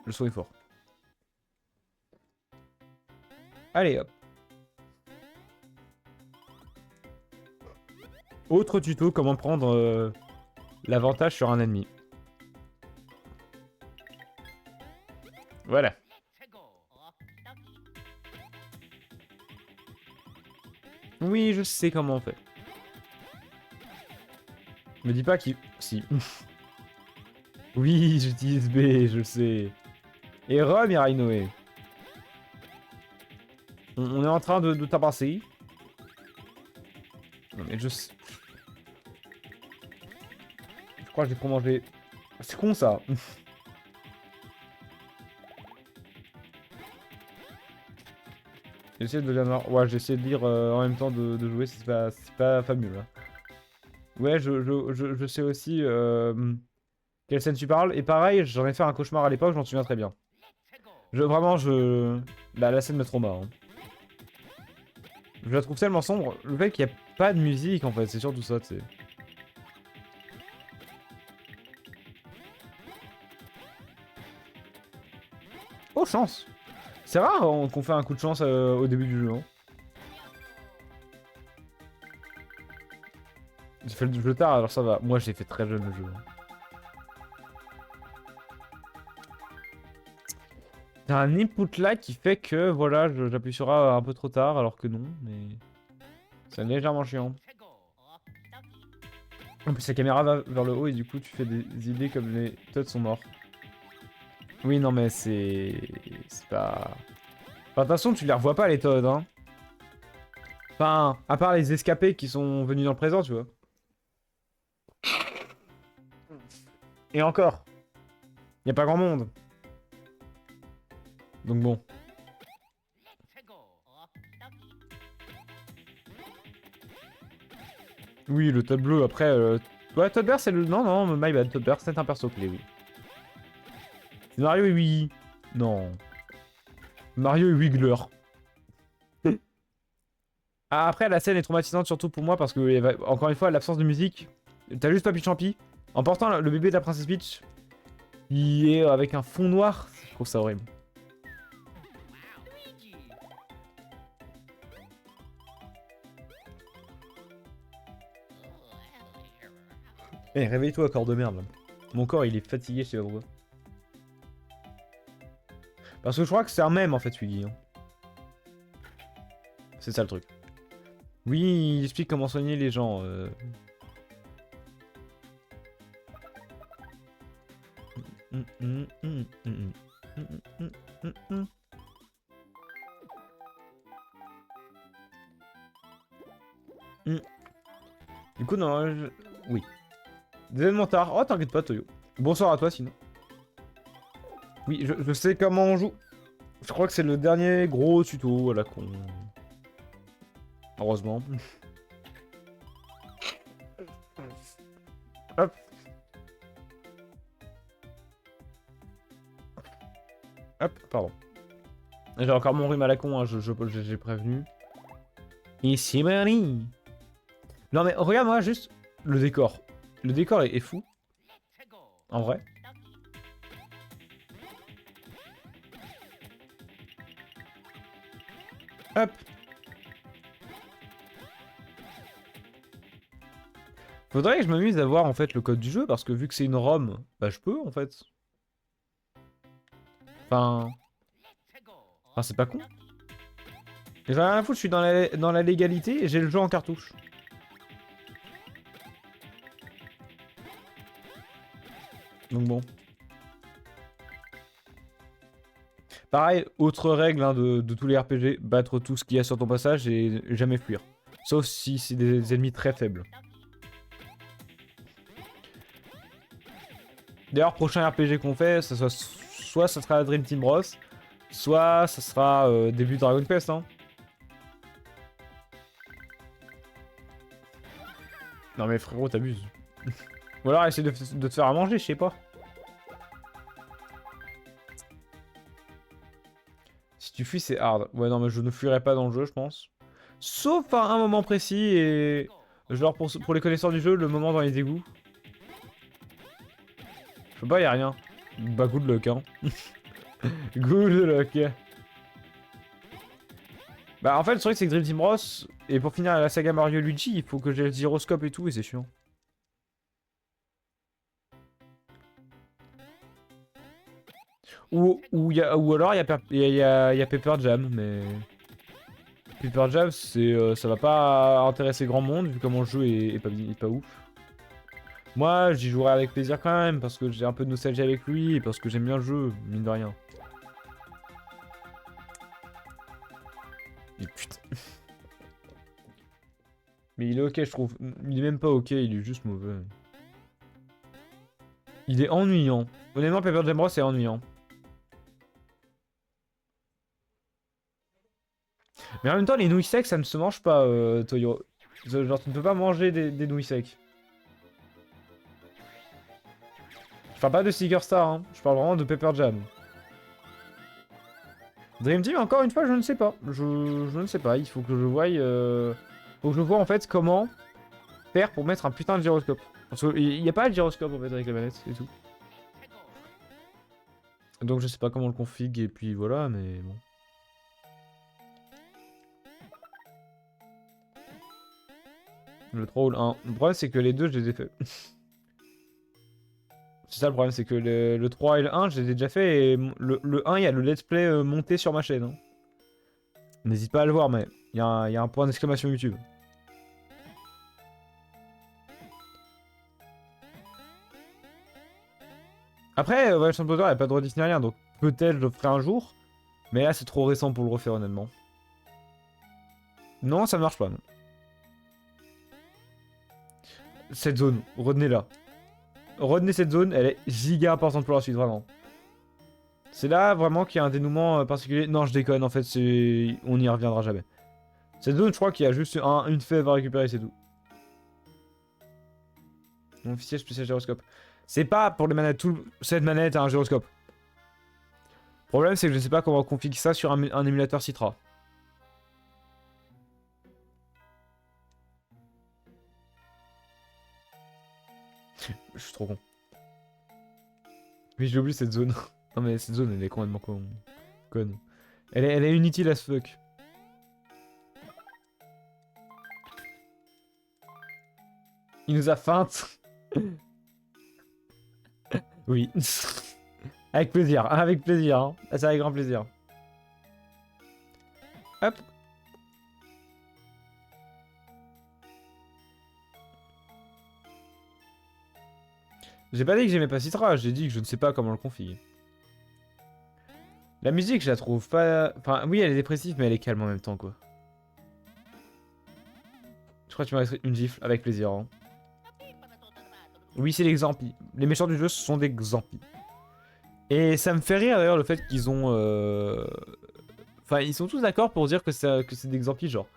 Le son est fort. Allez, hop. Autre tuto, comment prendre l'avantage sur un ennemi. Voilà. Oui, je sais comment on fait. Me dis pas qu'il... Si. Oui, j'utilise B, je sais. Et Mirai Noé. On est en train de tabasser. Non mais je sais... Je crois que j'ai trop mangé. C'est con ça. J'essaie de lire... Ouais, j'essaie de lire en même temps de jouer, c'est pas fabuleux. Hein. Ouais, je sais aussi quelle scène tu parles. Et pareil, j'en ai fait un cauchemar à l'époque, j'en souviens très bien. Vraiment, la scène me trauma. Hein. Je la trouve tellement sombre. Le fait qu'il n'y a pas de musique, en fait, c'est surtout ça, tu sais. Oh, chance! C'est rare qu'on fait un coup de chance au début du jeu. Hein. J'ai fait le jeu tard, alors ça va. Moi, j'ai fait très jeune le jeu. T'as un input là qui fait que, voilà, j'appuie sur A un peu trop tard, alors que non, mais... C'est légèrement chiant. En plus, la caméra va vers le haut et du coup, tu fais des idées comme les Toads sont morts. Oui, non, mais c'est... C'est pas... Enfin, de toute façon, tu les revois pas, les Toads, hein. Enfin, à part les escapés qui sont venus dans le présent, tu vois. Et encore. Y a pas grand monde. Donc bon. Oui, le Toad bleu, après... Ouais, Toad vert, c'est le... Non, non, my bad, Toad vert, c'est un perso clé, oui. Mario et Wii. Non. Mario et Wiggler. Ah, après, la scène est traumatisante surtout pour moi parce que, encore une fois, l'absence de musique. T'as juste Papy Champi. En portant le bébé de la princesse Peach, qui est avec un fond noir. Je trouve ça horrible. Eh, réveille-toi, corps de merde. Mon corps, il est fatigué, je sais pas pourquoi. Parce que je crois que c'est un mème, en fait, Wiggy. Hein. C'est ça, le truc. Oui, il explique comment soigner les gens. Du coup, non, oui. Développement tard. Oh, t'inquiète pas, Toyo. Bonsoir à toi, sinon. Oui, je sais comment on joue. Je crois que c'est le dernier gros tuto à la con. Heureusement. Hop. Hop, pardon. J'ai encore mon rhume à la con, hein, j'ai prévenu. Ici, Marie. Non mais regarde-moi juste le décor. Le décor est fou. En vrai. Hop. Faudrait que je m'amuse à voir en fait le code du jeu parce que vu que c'est une ROM, bah je peux en fait. Enfin c'est pas con. J'ai rien à foutre, je suis dans la légalité et j'ai le jeu en cartouche. Donc bon. Pareil, autre règle hein, de tous les RPG, battre tout ce qu'il y a sur ton passage et jamais fuir. Sauf si c'est des ennemis très faibles. D'ailleurs, prochain RPG qu'on fait, soit ça sera Dream Team Bros, soit ça sera début Dragon Quest. Hein. Non mais frérot, t'abuses. Ou alors essaie de te faire à manger, je sais pas. Si tu fuis, c'est hard. Ouais, non, mais je ne fuirai pas dans le jeu, je pense. Sauf à un moment précis et... Genre pour les connaisseurs du jeu, le moment dans les égouts. Je sais pas, y'a rien. Bah, good luck, hein. Good luck. Bah, en fait, le truc, c'est que Dream Team Bros, et pour finir la saga Mario Luigi, il faut que j'ai le gyroscope et tout, et c'est chiant. Ou alors, il y a Pepper Jam, mais... Pepper Jam, ça va pas intéresser grand monde, vu comment le jeu est pas ouf. Moi, j'y jouerai avec plaisir quand même, parce que j'ai un peu de nostalgie avec lui, et parce que j'aime bien le jeu, mine de rien. Et putain. Mais il est ok, je trouve. Il est même pas ok, il est juste mauvais. Il est ennuyant. Honnêtement, Paper Jam Bros, c'est ennuyant. Mais en même temps, les nouilles secs, ça ne se mange pas, Toyo. Genre, tu ne peux pas manger des nouilles secs. Je parle pas de Sticker Star, hein. Je parle vraiment de Pepper Jam. Dream Team, encore une fois, je ne sais pas. Je ne sais pas. Il faut que je voie. Faut que je vois en fait comment faire pour mettre un putain de gyroscope. Parce qu'il n'y a pas de gyroscope en fait avec la manette et tout. Donc je sais pas comment le config et puis voilà, mais bon. Le 3 ou le 1. Le problème c'est que les deux je les ai fait. C'est ça le problème, c'est que le 3 et le 1 je les ai déjà fait et le 1 il y a le let's play monté sur ma chaîne. Hein. N'hésite pas à le voir, mais il y a un point d'exclamation YouTube. Après, Wild Champ Potter, il n'y a pas de rediff ni rien, donc peut-être je le ferai un jour. Mais là, c'est trop récent pour le refaire, honnêtement. Non, ça marche pas, non. Cette zone, retenez-la. Retenez cette zone, elle est giga importante pour la suite, vraiment. C'est là, vraiment, qu'il y a un dénouement particulier. Non, je déconne, en fait, on n'y reviendra jamais. Cette zone, je crois qu'il y a juste une fève à récupérer, c'est tout. Mon officiel spécial gyroscope. C'est pas pour les manettes, cette manette a un gyroscope. Le problème, c'est que je sais pas comment on configure ça sur un émulateur Citra. Je suis trop con. Oui, j'ai oublié cette zone. Non mais cette zone, elle est complètement conne. Elle est inutile as fuck. Il nous a feinte. Oui. Avec plaisir, avec plaisir. Hein. C'est avec grand plaisir. Hop. J'ai pas dit que j'aimais pas Citra, j'ai dit que je ne sais pas comment le configurer. La musique, je la trouve pas... Enfin, oui, elle est dépressive, mais elle est calme en même temps, quoi. Je crois que tu m'as une gifle, avec plaisir. Hein. Oui, c'est l'exemple. Les méchants du jeu sont des exemples. Et ça me fait rire, d'ailleurs, le fait qu'ils ont... Enfin, ils sont tous d'accord pour dire que c'est des exemples, genre.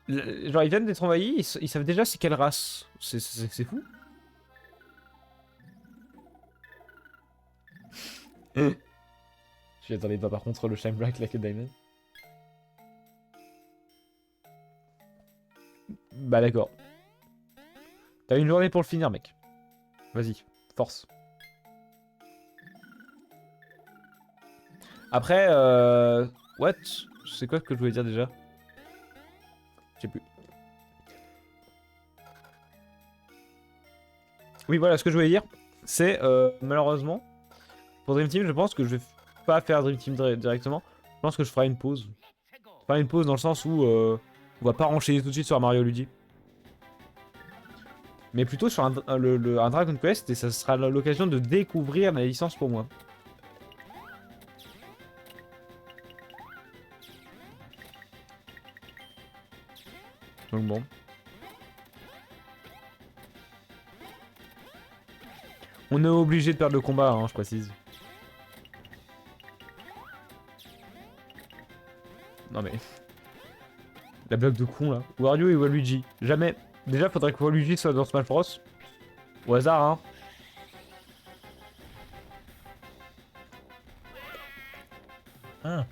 Genre, ils viennent d'être envahis, ils savent déjà c'est quelle race. C'est fou. Je attendais pas par contre le Shine Black like a Diamond. Bah d'accord. T'as une journée pour le finir mec. Vas-y, force. Après, what? C'est quoi que je voulais dire déjà? Je sais plus. Oui voilà, ce que je voulais dire, c'est malheureusement, pour Dream Team, je pense que je vais pas faire Dream Team directement. Je pense que je ferai une pause. Enfin une pause dans le sens où on va pas enchaîner tout de suite sur Mario Luigi. Mais plutôt sur un Dragon Quest, et ça sera l'occasion de découvrir la licence pour moi. Donc bon. On est obligé de perdre le combat, hein, je précise. Non mais... La blague de con là. Wario et Waluigi. Jamais. Déjà, faudrait que Waluigi soit dans Smash Bros. Au hasard, hein.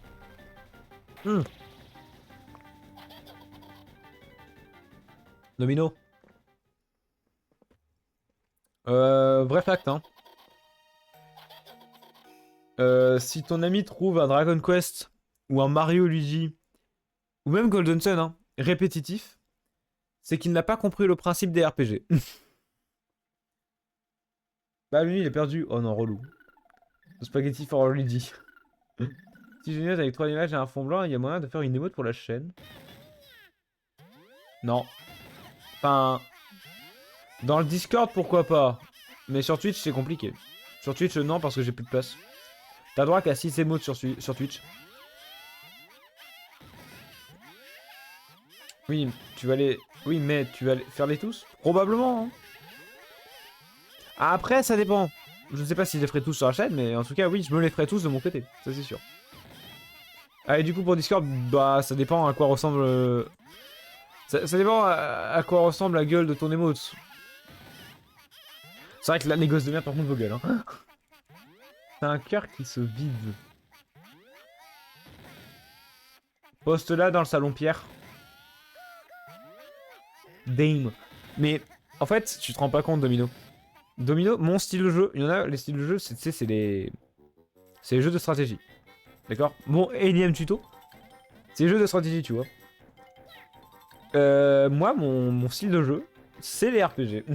Domino. Vrai fact, hein. Si ton ami trouve un Dragon Quest ou un Mario Luigi ou même Golden Sun, hein, répétitif, c'est qu'il n'a pas compris le principe des RPG. Bah lui il est perdu. Oh non, relou. Spaghetti for Luigi. Si je note avec 3 images et un fond blanc, il y a moyen de faire une émote pour la chaîne. Non. Enfin... Dans le Discord, pourquoi pas. Mais sur Twitch, c'est compliqué. Sur Twitch, non, parce que j'ai plus de place. T'as droit qu'à 6 émotes sur Twitch. Oui, tu vas les... Oui, mais tu vas faire les tous? Probablement, hein. Après, ça dépend. Je ne sais pas si je les ferai tous sur la chaîne, mais en tout cas, oui, je me les ferai tous de mon côté. Ça, c'est sûr. Ah, et du coup, pour Discord, bah, ça dépend à quoi ressemble... Ça dépend à quoi ressemble la gueule de ton émote. C'est vrai que la négoce de merde, par contre, vos gueules, hein. C'est un cœur qui se vide. Poste là dans le salon Pierre. Dame. Mais en fait, tu te rends pas compte, Domino. Domino, mon style de jeu, il y en a, les styles de jeu, c'est les... C'est les jeux de stratégie. D'accord? Bon, énième tuto. C'est les jeux de stratégie, tu vois. Moi, mon style de jeu, c'est les RPG.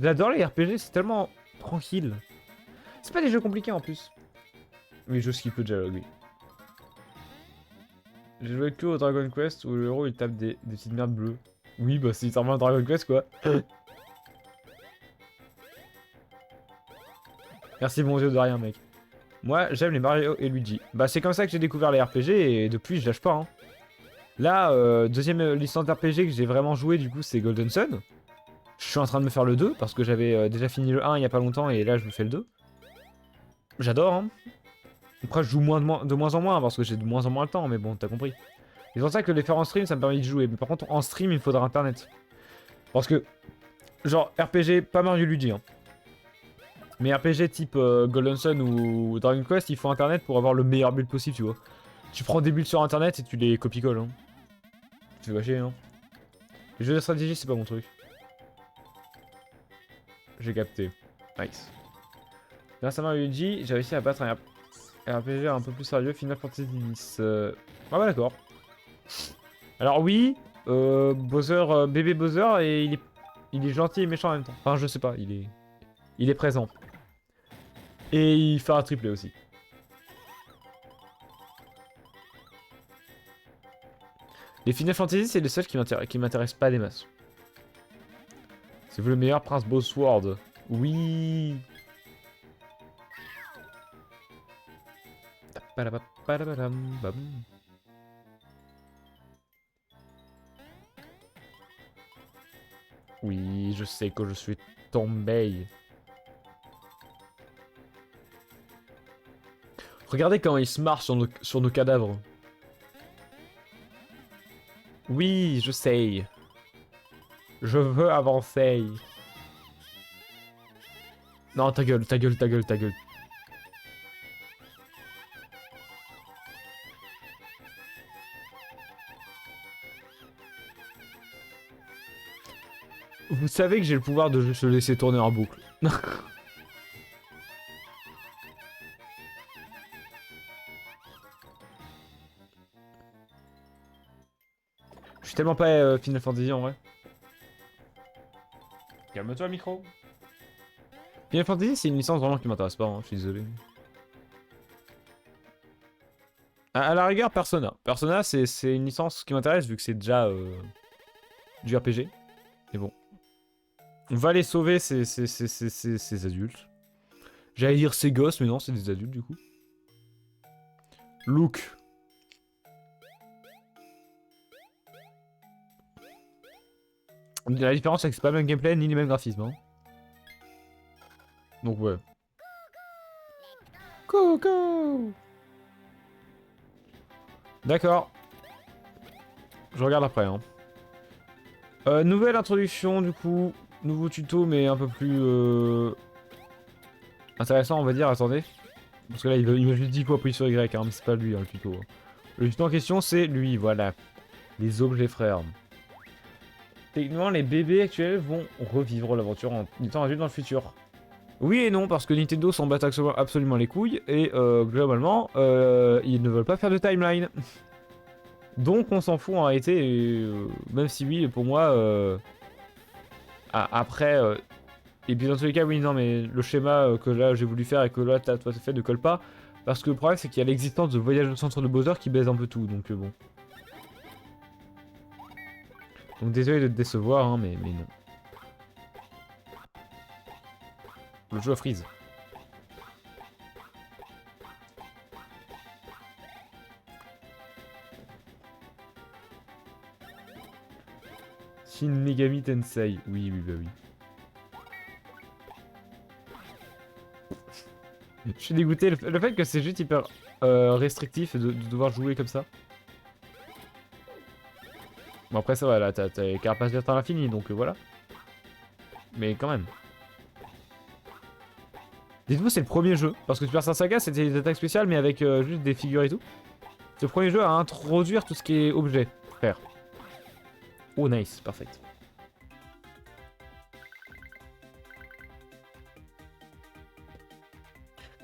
J'adore les RPG, c'est tellement tranquille. C'est pas des jeux compliqués en plus. Oui, je skip le dialogue, oui. J'ai joué que au Dragon Quest où le héros il tape des petites merdes bleues. Oui, bah c'est littéralement un Dragon Quest quoi. Merci bon Dieu de rien mec. Moi j'aime les Mario et Luigi. Bah c'est comme ça que j'ai découvert les RPG et depuis je lâche pas hein. Là, deuxième licence d'RPG que j'ai vraiment joué du coup c'est Golden Sun. Je suis en train de me faire le 2 parce que j'avais déjà fini le 1 il y a pas longtemps et là je me fais le 2. J'adore hein. Après je joue de moins en moins parce que j'ai de moins en moins le temps mais bon t'as compris. C'est pour ça que les faire en stream ça me permet de jouer. Mais par contre en stream il me faudra internet. Parce que genre RPG pas Mario Luigi hein. Mais RPG type Golden Sun ou Dragon Quest il faut internet pour avoir le meilleur build possible tu vois. Tu prends des builds sur internet et tu les copie-colles hein. Tu vas chier hein. Les jeux de stratégie c'est pas mon truc. j'ai capté. Nice. Grâce à Mario Luigi, j'ai réussi à battre un RPG un peu plus sérieux, Final Fantasy X. Ah bah d'accord. Alors oui, Bowser, bébé Bowser, et il est gentil et méchant en même temps. Enfin, je sais pas, il est présent. Et il fait un triplé aussi. Les Final Fantasy, c'est les seuls qui m'intéressent pas des masses. C'est vous le meilleur Prince Bowsword? Oui. Oui, je sais que je suis tombé. Regardez comment il se marche sur nos cadavres. Oui, je sais. Je veux avancer. Non, ta gueule, ta gueule, ta gueule, ta gueule. Vous savez que j'ai le pouvoir de juste le laisser tourner en boucle. Je suis tellement pas Final Fantasy en vrai. Calme-toi, micro. Final Fantasy, c'est une licence vraiment qui m'intéresse pas, hein, je suis désolé. À la rigueur, Persona. Persona, c'est une licence qui m'intéresse vu que c'est déjà du RPG. Mais bon. On va les sauver, ces adultes. J'allais dire ces gosses, mais non, c'est des adultes du coup. Look. La différence, c'est que c'est pas le même gameplay ni les mêmes graphismes. Hein. Donc, ouais. Coucou. D'accord. Je regarde après. Hein. Nouvelle introduction, du coup. Nouveau tuto, mais un peu plus intéressant, on va dire. Attendez. Parce que là, il m'a juste dit quoi appuyer sur Y, hein, mais c'est pas lui, hein, le tuto. Le tuto en question, c'est lui, voilà. Les objets frères. Techniquement, les bébés actuels vont revivre l'aventure en étant adultes dans le futur. Oui et non, parce que Nintendo s'en bat absolument les couilles, et globalement, ils ne veulent pas faire de timeline. Donc on s'en fout en réalité, et, même si oui, pour moi, après, et puis dans tous les cas, oui, non, mais le schéma que là j'ai voulu faire et que là toi t'as fait ne colle pas, parce que le problème c'est qu'il y a l'existence de voyage au centre de Bowser qui baise un peu tout, donc bon. Donc désolé de te décevoir, hein, mais non. Le jeu freeze. Shin Megami Tensei. Oui, oui, bah oui. Je suis dégoûté. Le fait que c'est juste hyper restrictif de devoir jouer comme ça. Bon, après, ça va, là, t'as les carapaces vertes à l'infini, donc voilà. Mais quand même. Dites-vous, c'est le premier jeu. Parce que Super Saiyan Saga, c'était des attaques spéciales, mais avec juste des figures et tout. C'est le premier jeu à introduire tout ce qui est objet, frère. Oh, nice, parfait.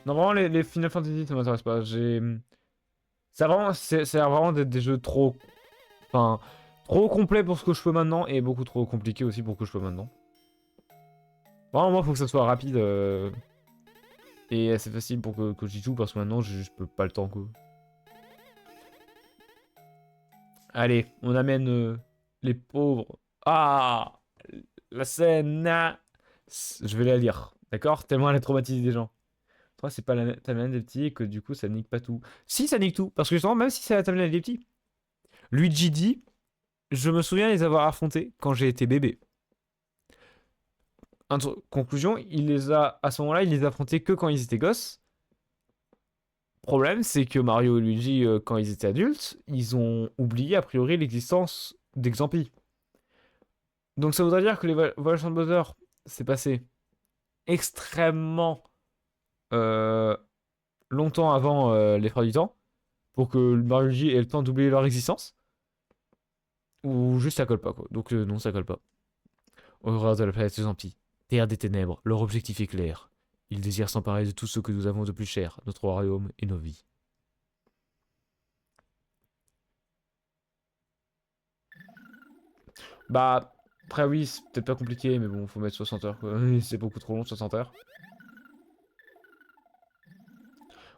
Non, vraiment, les Final Fantasy, ça m'intéresse pas. C'est vraiment des jeux trop. Enfin, trop complets pour ce que je peux maintenant et beaucoup trop compliqués aussi pour ce que je peux maintenant. Vraiment, moi, faut que ça soit rapide et assez facile pour que j'y joue parce que maintenant, je peux pas le temps, quoi. Allez, on amène les pauvres. Ah! La scène. Je vais la lire, d'accord? Tellement elle a traumatisé des gens. Toi, c'est pas la timeline des petits et que du coup, ça nique pas tout. Si, ça nique tout. Parce que justement, même si c'est la timeline des petits, Luigi dit, je me souviens les avoir affrontés quand j'ai été bébé. Conclusion, à ce moment-là, il les a affrontés que quand ils étaient gosses. Problème, c'est que Mario et Luigi, quand ils étaient adultes, ils ont oublié a priori l'existence d'Exampi. Donc ça voudrait dire que les Voyages de Bowser, c'est passé extrêmement euh, longtemps avant les Frères du Temps, pour que Mario et Luigi aient le temps d'oublier leur existence. Ou juste ça colle pas quoi. Donc non, ça colle pas. Horreur de la planète Zampi. Terre des ténèbres, leur objectif est clair. Ils désirent s'emparer de tout ce que nous avons de plus cher, notre royaume et nos vies. Bah, après oui, c'est peut-être pas compliqué, mais bon, faut mettre 60 heures quoi. C'est beaucoup trop long, 60 heures.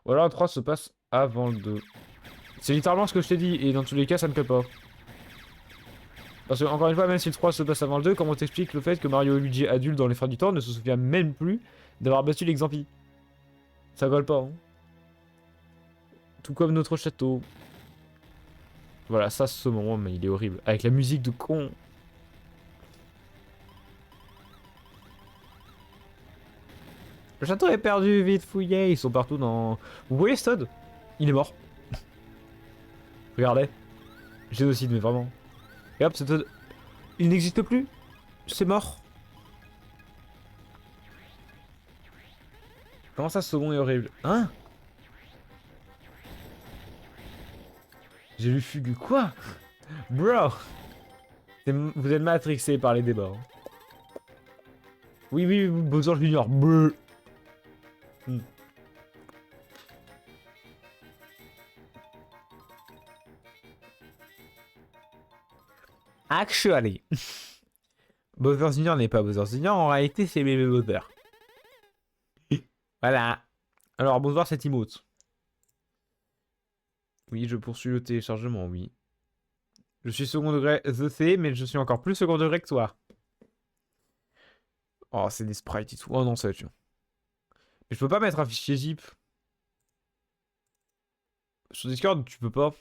Ou alors le 3 se passe avant le 2. C'est littéralement ce que je t'ai dit, et dans tous les cas, ça ne colle pas. Parce que, encore une fois, même si le 3 se passe avant le 2, comment t'expliques le fait que Mario et Luigi adultes dans les Frères du Temps ne se souvient même plus d'avoir battu l'exempi? Ça colle pas, hein. Tout comme notre château. Voilà, ça, ce moment, mais il est horrible. Avec la musique de con. Le château est perdu, vite fouillé. Ils sont partout dans... Vous voyez Todd? Il est mort. Regardez. Génocide, mais vraiment. Et hop, c'est Todd. Il n'existe plus. C'est mort. Comment ça, ce second est horrible? Hein? J'ai lu Fugu. Quoi? Bro! Vous êtes matrixé par les débats. Hein. Oui, oui, Bowser Junior. Brrr. Hmm. Actually. Bowser Junior n'est pas Bowser Junior, en réalité c'est bébé Bowser. Voilà. Alors Bowser c'est emote. Oui, je poursuis le téléchargement, oui. Je suis second degré, je sais, mais je suis encore plus second degré que toi. Oh, c'est des sprites et tout. Oh non, ça va être chiant. Mais je peux pas mettre un fichier zip. Sur Discord, tu peux pas.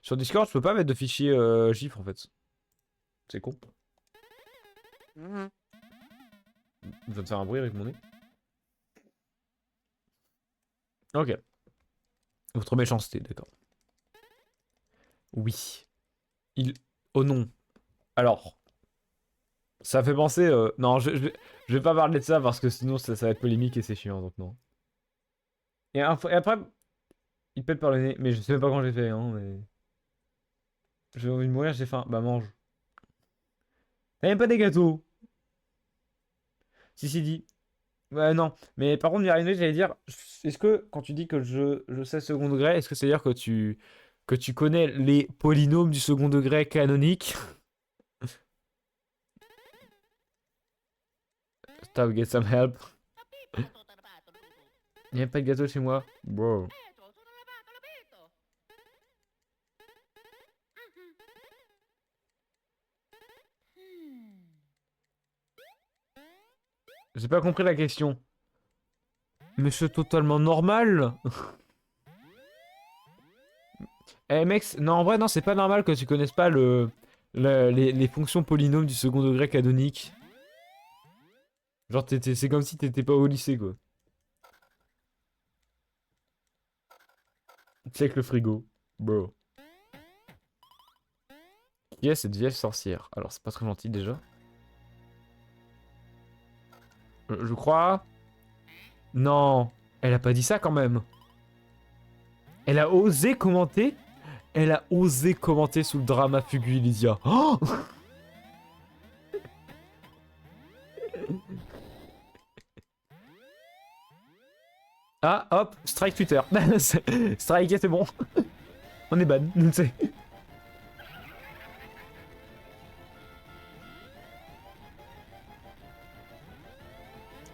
Sur Discord, je peux pas mettre de fichier GIF en fait. C'est con. Je viens de faire un bruit avec mon nez. Ok. Votre méchanceté, d'accord. Oui. Il... Oh non. Alors. Ça fait penser... Non, je vais pas parler de ça parce que sinon ça va être polémique et c'est chiant, donc non. Et après, il pète par le nez. Mais je sais même pas quand j'ai fait, hein, mais... J'ai envie de mourir, j'ai faim. Bah mange. T'as même pas des gâteaux. Si, si, dit. Ouais, non. Mais par contre, j'allais dire... Est-ce que, quand tu dis que je sais second degré, est-ce que c'est à dire que tu connais les polynômes du second degré canonique? Stop, get some help. Il y a pas de gâteau chez moi. Bro. J'ai pas compris la question. Mais c'est totalement normal. Eh mec, non en vrai non c'est pas normal que tu connaisses pas les fonctions polynômes du second degré canonique. Genre c'est comme si t'étais pas au lycée quoi. Check le frigo. Bro. Qui est cette vieille sorcière? Alors c'est pas très gentil déjà. Je crois... Non. Elle a pas dit ça quand même. Elle a osé commenter? Elle a osé commenter sous le drama Fugu Elysia. Oh ah, hop, strike Twitter. Strike, c'est bon. On est ban, tu sais.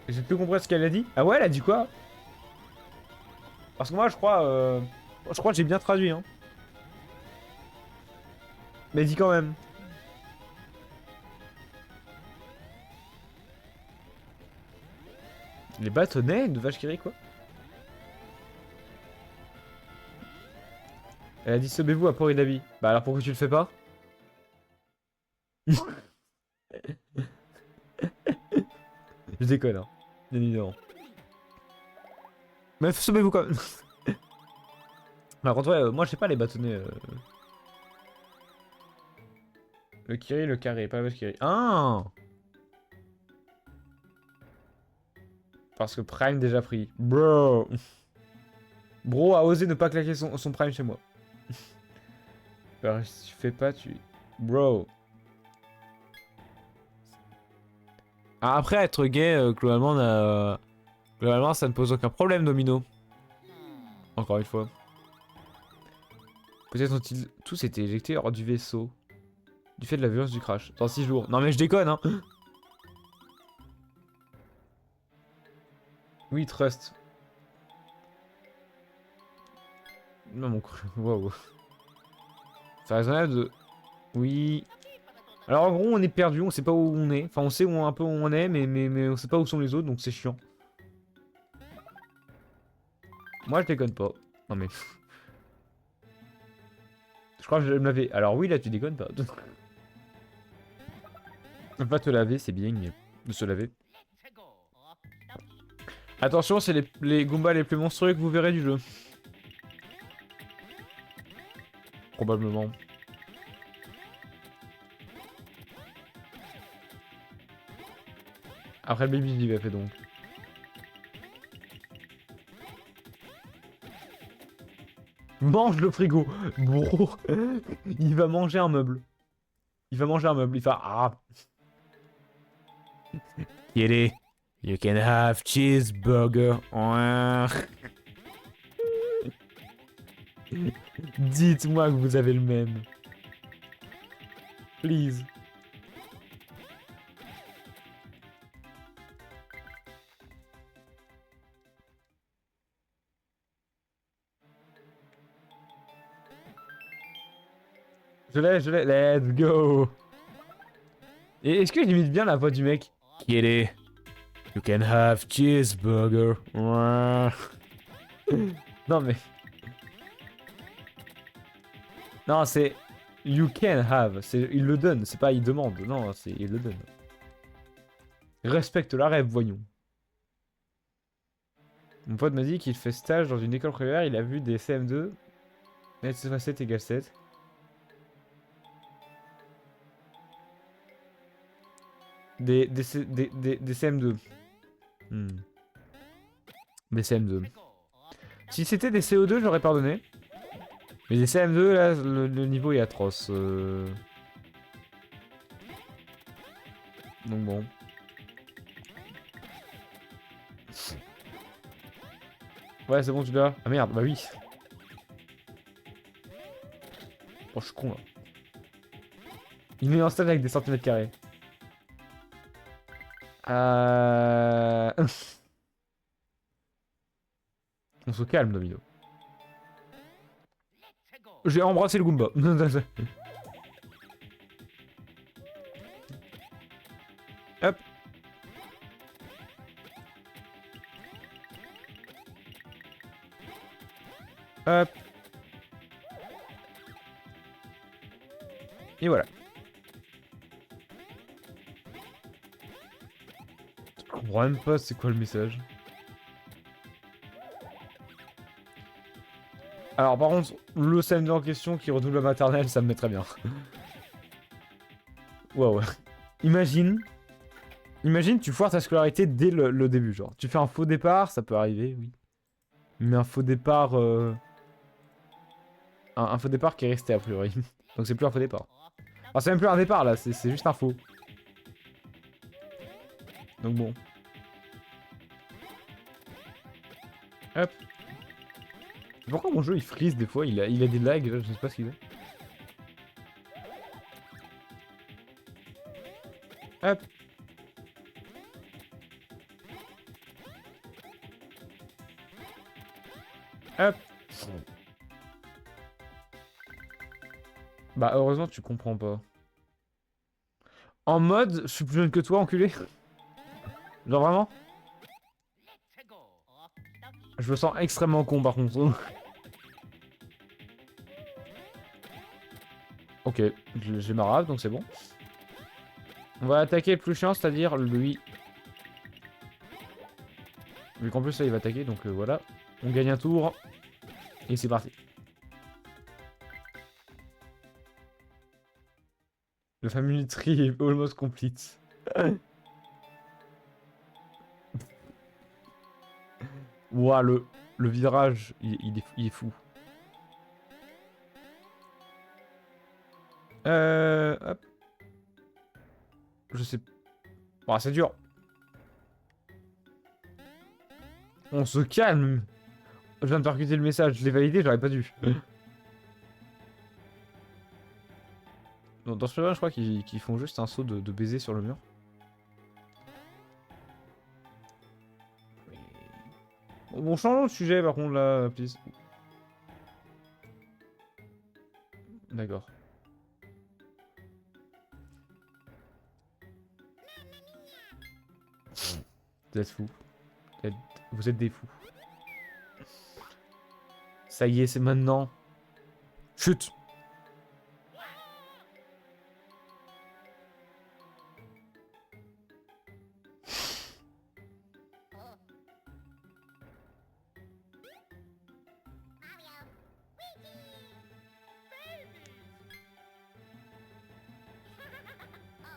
J'ai plus compris ce qu'elle a dit. Ah ouais, elle a dit quoi? Parce que moi, je crois que j'ai bien traduit, hein. Mais elle dit quand même. Les bâtonnets de vache qui rit, quoi. Elle a dit sauvez-vous à Port-Dabi. Bah alors pourquoi tu le fais pas? Je déconne, hein. Bien évidemment. Mais sauvez-vous quand même. Par contre, ouais, moi je sais pas les bâtonnets. Le Kiri, le carré, pas le Kiri. Ah! Parce que Prime déjà pris. Bro! Bro a osé ne pas claquer son Prime chez moi. Alors, si tu fais pas, tu... Bro! Après, être gay, globalement, ça ne pose aucun problème, Domino. Encore une fois. Peut-être ont-ils tous été éjectés hors du vaisseau. Du fait de la violence du crash. Dans 6 jours. Non mais je déconne, hein. Oui, Trust. Non, mon cru. Waouh. C'est raisonnable de... Oui. Alors en gros, on est perdu, on sait pas où on est. Enfin, on sait un peu où on est, mais on sait pas où sont les autres, donc c'est chiant. Moi, je déconne pas. Non mais... Je crois que je vais me laver. Alors oui, là, tu déconnes pas. Va te laver, c'est bien de se laver. Attention, c'est les Goombas les plus monstrueux que vous verrez du jeu. Probablement. Après le baby il va fait donc. Mange le frigo. Bro. Il va manger un meuble. Il va manger un meuble. Il fait ah. Kitty, you can have cheeseburger. Dites-moi que vous avez le même. Please. Je l'ai. Let's go. Et est-ce que j'imite bien la voix du mec? Kitty, you can have cheeseburger. Non mais... Non, c'est... You can have. Il le donne, c'est pas il demande. Non, c'est il le donne. Respecte la rêve, voyons. Mon pote m'a dit qu'il fait stage dans une école primaire, il a vu des CM2. Net 7 égale 7. Des CM2. Des CM2. Si c'était des CO2, j'aurais pardonné. Mais des CM2, là, le niveau est atroce. Donc bon. Ouais, c'est bon, tu l'as. Ah merde, bah oui. Oh, je suis con là. Il met en stade avec des centimètres carrés. On se calme, Domino. J'ai embrassé le Goomba. Hop. Hop. Et voilà. Je comprends même pas c'est quoi le message. Alors par contre, le CM2 en question qui redouble la maternelle, ça me met très bien. Waouh. Imagine tu foires ta scolarité dès le début, genre. Tu fais un faux départ, ça peut arriver, oui. Mais un faux départ... Un faux départ qui est resté a priori. Donc c'est plus un faux départ. Alors c'est même plus un départ là, c'est juste un faux. Donc bon. Hop. Pourquoi mon jeu il freeze des fois, il a des lags là, je sais pas ce qu'il a. Hop. Hop. Bah heureusement tu comprends pas. En mode, je suis plus jeune que toi, enculé. Genre vraiment. Je me sens extrêmement con par contre. Ok, j'ai ma rave donc c'est bon. On va attaquer le plus chiant, c'est-à-dire lui. Vu qu'en plus là il va attaquer, donc voilà. On gagne un tour. Et c'est parti. Le family tree est almost complete. Ouah, le virage, il est fou. Hop. Je sais... Bon, c'est dur. On se calme. Je viens de percuter le message, je l'ai validé, j'aurais pas dû. Dans ce jeu-là, je crois qu'ils font juste un saut de baiser sur le mur. Bon, changeons de sujet par contre là, please. D'accord. Vous êtes fous. Vous êtes des fous. Ça y est, c'est maintenant. Chut.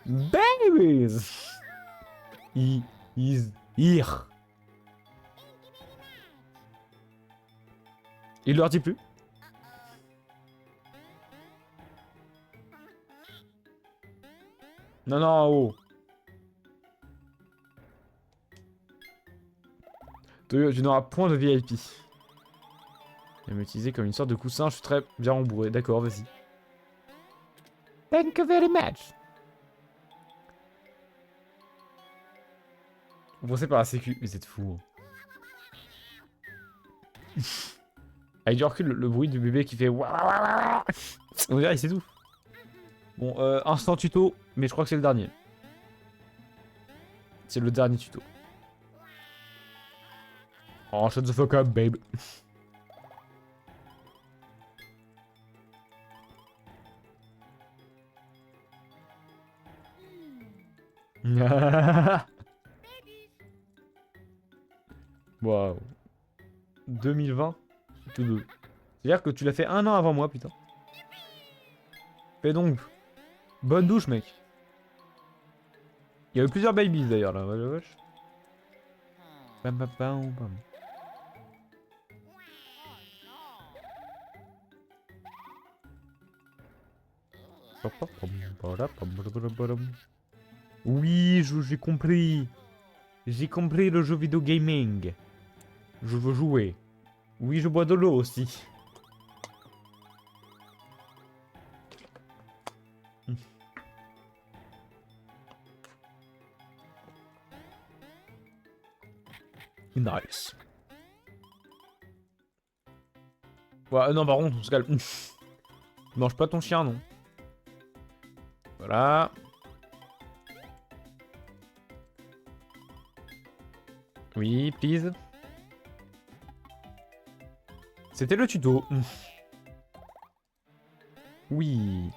Babies! He is here. Il leur dit plus. Non, non, oh. Tu n'auras point de VIP. Elle m'utiliser comme une sorte de coussin, je suis très bien rembourré. D'accord, vas-y. Thank you very much. On pensait par la sécu, mais c'est fou. Hein. Avec du recul, le bruit du bébé qui fait waouh. On dirait, c'est tout. Bon, instant tuto, mais je crois que c'est le dernier. C'est le dernier tuto. Oh, shut the fuck up, babe. Waouh. 2020 tout deux. C'est-à-dire que tu l'as fait un an avant moi, putain. Fais donc. Bonne douche, mec. Il y avait plusieurs babies d'ailleurs là, ouais, wesh. Bam, bam, bam, bam. Oui, j'ai compris. J'ai compris le jeu vidéo gaming. Je veux jouer. Oui, je bois de l'eau aussi. Nice. Ouais, non, par contre, on se calme. Mange pas ton chien, non. Voilà. Oui, please. C'était le tuto. Oui.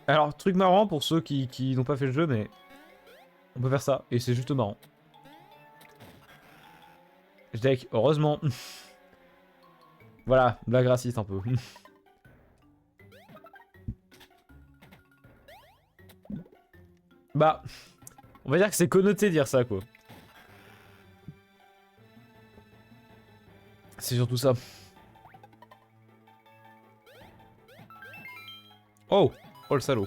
Alors, truc marrant pour ceux qui n'ont pas fait le jeu, mais... On peut faire ça, et c'est juste marrant. Je deck, heureusement. Voilà, blague raciste un peu. Bah... On va dire que c'est connoté dire ça, quoi. C'est surtout ça. Oh! Oh le salaud.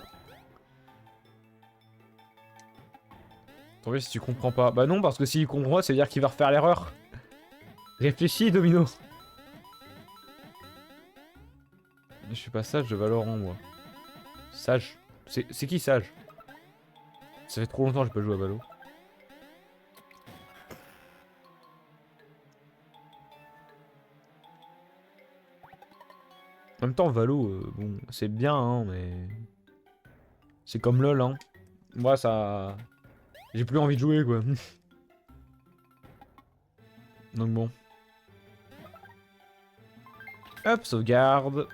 Tant pis si tu comprends pas. Bah non, parce que s'il comprend pas, ça veut dire qu'il va refaire l'erreur. Réfléchis, Domino. Je suis pas sage de Valorant, moi. Sage. C'est qui sage? Ça fait trop longtemps que j'ai pas joué à Valo. En même temps, Valo, bon, c'est bien, hein, mais... C'est comme LoL, hein. Moi, ça... J'ai plus envie de jouer, quoi. Donc bon. Hop, sauvegarde.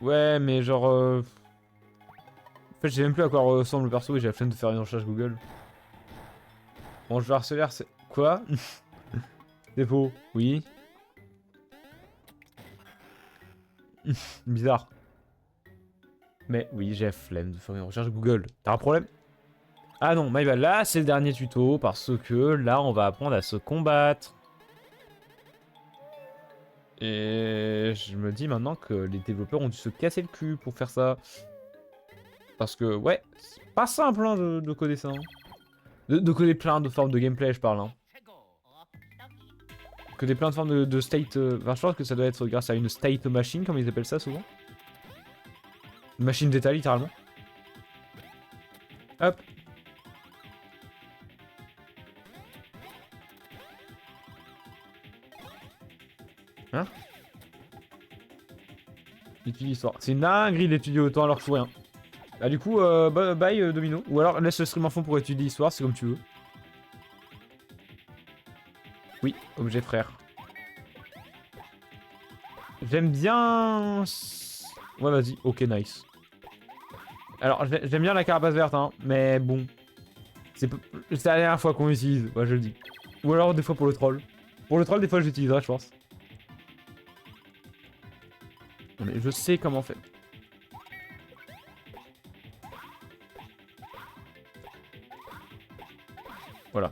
Ouais, mais genre... En fait, je sais même plus à quoi ressemble le perso et j'ai la flemme de faire une recherche Google. Bon, je vais harceler, c'est... Quoi? Dépôt, oui. Bizarre. Mais oui, j'ai la flemme de faire une recherche Google. T'as un problème? Ah non, my bad. Là, c'est le dernier tuto parce que là, on va apprendre à se combattre. Et je me dis maintenant que les développeurs ont dû se casser le cul pour faire ça. Parce que, ouais, c'est pas simple hein, de coder ça. Hein. De coder plein de formes de gameplay, je parle. Hein. Coder plein de formes de state. Enfin, je pense que ça doit être grâce à une state machine, comme ils appellent ça souvent. Une machine d'état, littéralement. Hop. Hein? Étudie l'histoire. C'est une dinguerie d'étudier autant alors que je fous rien. Bah du coup, bye Domino. Ou alors laisse le stream en fond pour étudier l'histoire, c'est comme tu veux. Oui, objet frère. J'aime bien... Ouais, vas-y. Ok, nice. Alors, j'aime bien la carapace verte, hein, mais bon. C'est la dernière fois qu'on l'utilise, ouais, je le dis. Ou alors des fois pour le troll. Pour le troll, des fois, je l'utiliserai, je pense. Non, mais je sais comment faire. Voilà.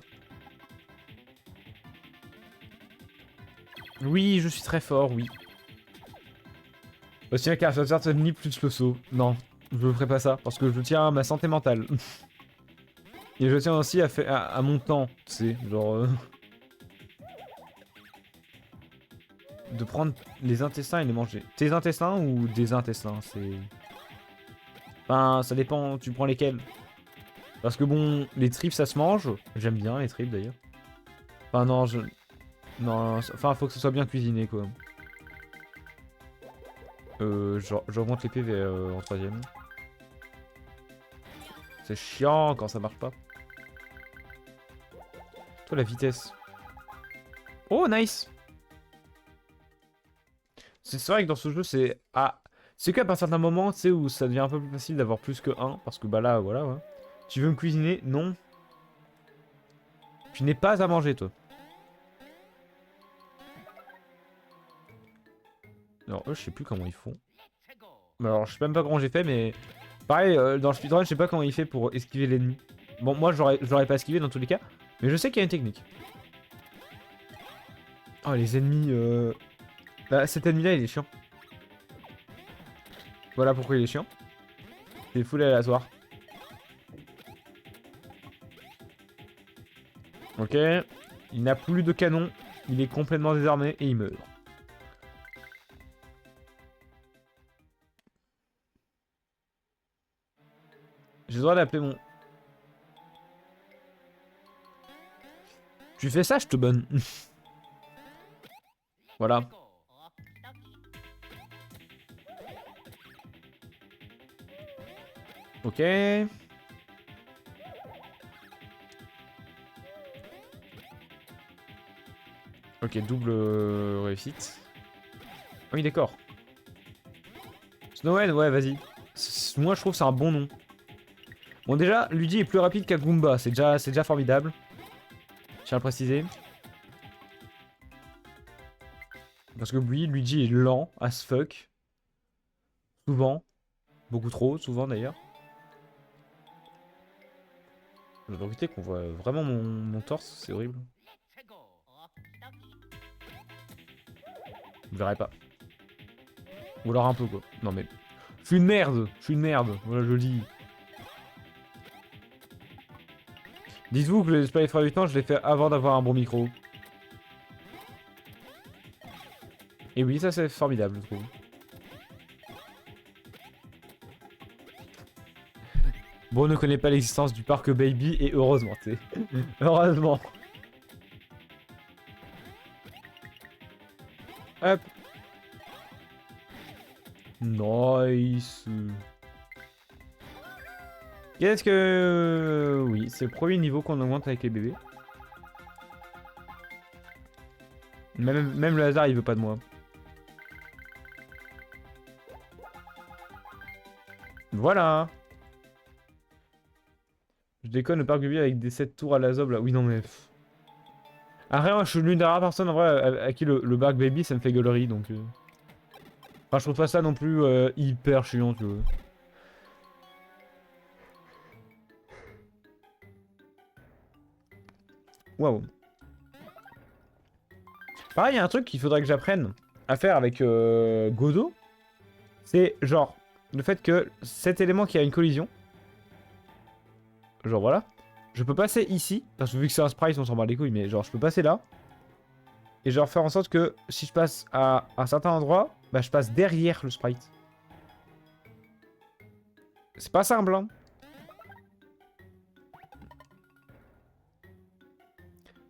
Oui, je suis très fort, oui. Aussi un carapace verte ni plus le saut. Non, je ne ferai pas ça, parce que je tiens à ma santé mentale. Et je tiens aussi à mon temps, tu sais, genre... de prendre les intestins et les manger. Tes intestins ou des intestins, c'est... Enfin, ça dépend, tu prends lesquels. Parce que bon, les tripes ça se mange. J'aime bien les tripes d'ailleurs. Enfin non, Non, enfin faut que ce soit bien cuisiné quoi. J'augmente les PV en troisième. C'est chiant quand ça marche pas. Toi la vitesse. Oh nice. C'est vrai que dans ce jeu c'est... Ah, c'est qu'à un certain moment, tu sais, où ça devient un peu plus facile d'avoir plus que un. Parce que bah là, voilà, ouais. Tu veux me cuisiner? Non. Tu n'es pas à manger, toi. Alors, eux, je sais plus comment ils font. Alors, je sais même pas comment j'ai fait, mais... Pareil, dans le speedrun, je sais pas comment il fait pour esquiver l'ennemi. Bon, moi, j'aurais pas esquivé dans tous les cas. Mais je sais qu'il y a une technique. Oh, les ennemis... Bah, cet ennemi-là, il est chiant. Voilà pourquoi il est chiant. C'est full aléatoire. Ok. Il n'a plus de canon. Il est complètement désarmé et il meurt. J'ai le droit d'appeler mon... Tu fais ça, je te bonne. Voilà. Ok. Ok, double réussite. Ah oui, d'accord. Snowen, ouais, vas-y. Moi, je trouve que c'est un bon nom. Bon, déjà, Luigi est plus rapide qu'Agumba. C'est déjà formidable. Je tiens à le préciser. Parce que oui, Luigi est lent as fuck. Souvent. Beaucoup trop, souvent d'ailleurs. Je vais éviter qu'on voit vraiment mon torse, c'est horrible. Je verrai pas. Ou alors un peu quoi. Non mais... Je suis une merde. Je suis une merde. Voilà, je le dis. Dites-vous que le Spy du temps, je l'ai fait avant d'avoir un bon micro. Et oui, ça c'est formidable, je trouve. Bon, on ne connaît pas l'existence du parc Baby, et heureusement, tu sais. Heureusement. Hop. Nice. Qu'est-ce que... Oui, c'est le premier niveau qu'on augmente avec les bébés. Même le hasard, il veut pas de moi. Voilà. Je déconne, le parc Baby avec des 7 tours à la zob là. Oui, non mais... Après, moi, je suis l'une des rares personnes en vrai à qui le parc Baby ça me fait gueulerie donc... Enfin, je trouve pas ça non plus hyper chiant, tu vois. Waouh. Pareil, il y a un truc qu'il faudrait que j'apprenne à faire avec Godot. C'est genre le fait que cet élément qui a une collision, genre voilà, Je peux passer ici, parce que vu que c'est un sprite, on s'en bat les couilles, mais genre je peux passer là. Et genre faire en sorte que si je passe à un certain endroit, bah je passe derrière le sprite. C'est pas simple, hein.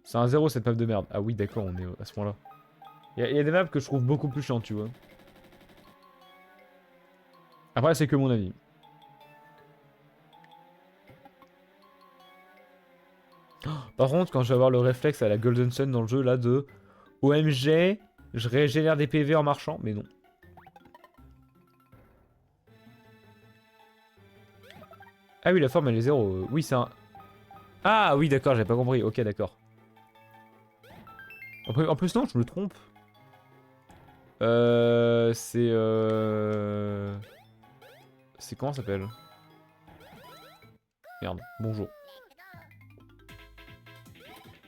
C'est un 0 cette map de merde. Ah oui, d'accord, on est à ce point-là. Il y a des maps que je trouve beaucoup plus chiantes, tu vois. Après, c'est que mon avis. Par contre, quand je vais avoir le réflexe à la Golden Sun dans le jeu, là, de OMG, je régénère des PV en marchant, mais non. Ah oui, la forme, elle est 0. Oui, c'est un... Ah oui, d'accord, j'avais pas compris. Ok, d'accord. En plus, non, je me trompe. C'est... C'est comment ça s'appelle? Merde, bonjour.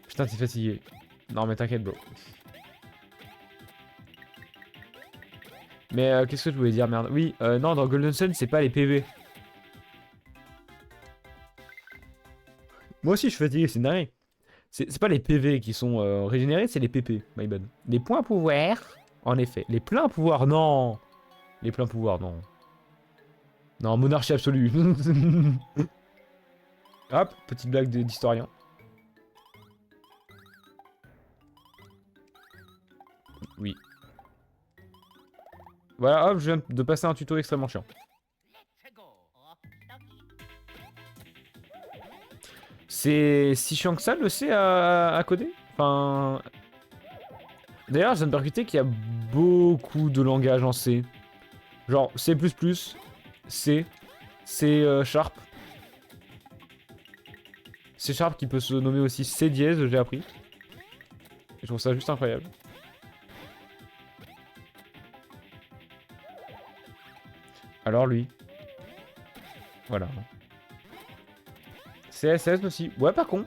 Putain, t'es fatigué. Non, mais t'inquiète, bro. Mais qu'est-ce que je voulais dire, merde? Oui, non, dans Golden Sun, c'est pas les PV. Moi aussi, je suis fatigué, c'est dingue. C'est pas les PV qui sont régénérés, c'est les PP, my bad. Les points pouvoir, en effet. Les pleins pouvoirs, non. Les pleins pouvoirs, non. Non, monarchie absolue. Hop, petite blague d'historien. Oui. Voilà, hop, je viens de passer un tuto extrêmement chiant. C'est si chiant que ça, le C à coder? Enfin... D'ailleurs, je viens de percuter qu'il y a beaucoup de langages en C. Genre C++, C, C Sharp. C Sharp qui peut se nommer aussi C dièse, j'ai appris. Et je trouve ça juste incroyable. Alors lui. Voilà. CSS aussi. Ouais, pas con.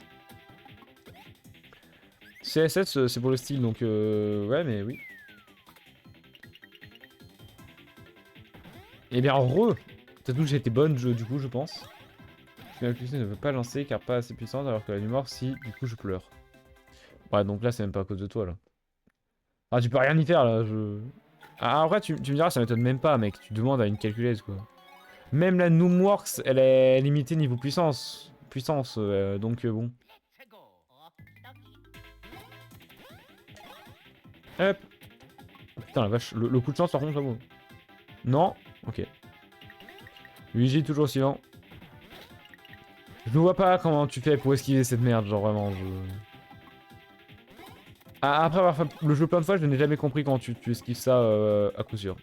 CSS, c'est pour le style, donc ouais, mais oui. Eh bien, heureux. Peut-être que j'ai été bonne, du coup, je pense. La cuisine ne veut pas lancer car pas assez puissante, alors que la mort, si, du coup, je pleure. Ouais, donc là, c'est même pas à cause de toi, là. Ah, tu peux rien y faire, là, je... Ah, après, tu me diras, ça m'étonne même pas, mec. Tu demandes à une calculeuse, quoi. Même la Noomworks, elle est limitée niveau puissance. Donc bon. Hop. Putain, la vache. Le coup de chance, par contre, j'avoue. Non. Ok. Luigi, toujours silent. Je ne vois pas comment tu fais pour esquiver cette merde, genre vraiment, je... Ah, après avoir fait le jeu plein de fois, je n'ai jamais compris comment tu esquives ça à coup sûr.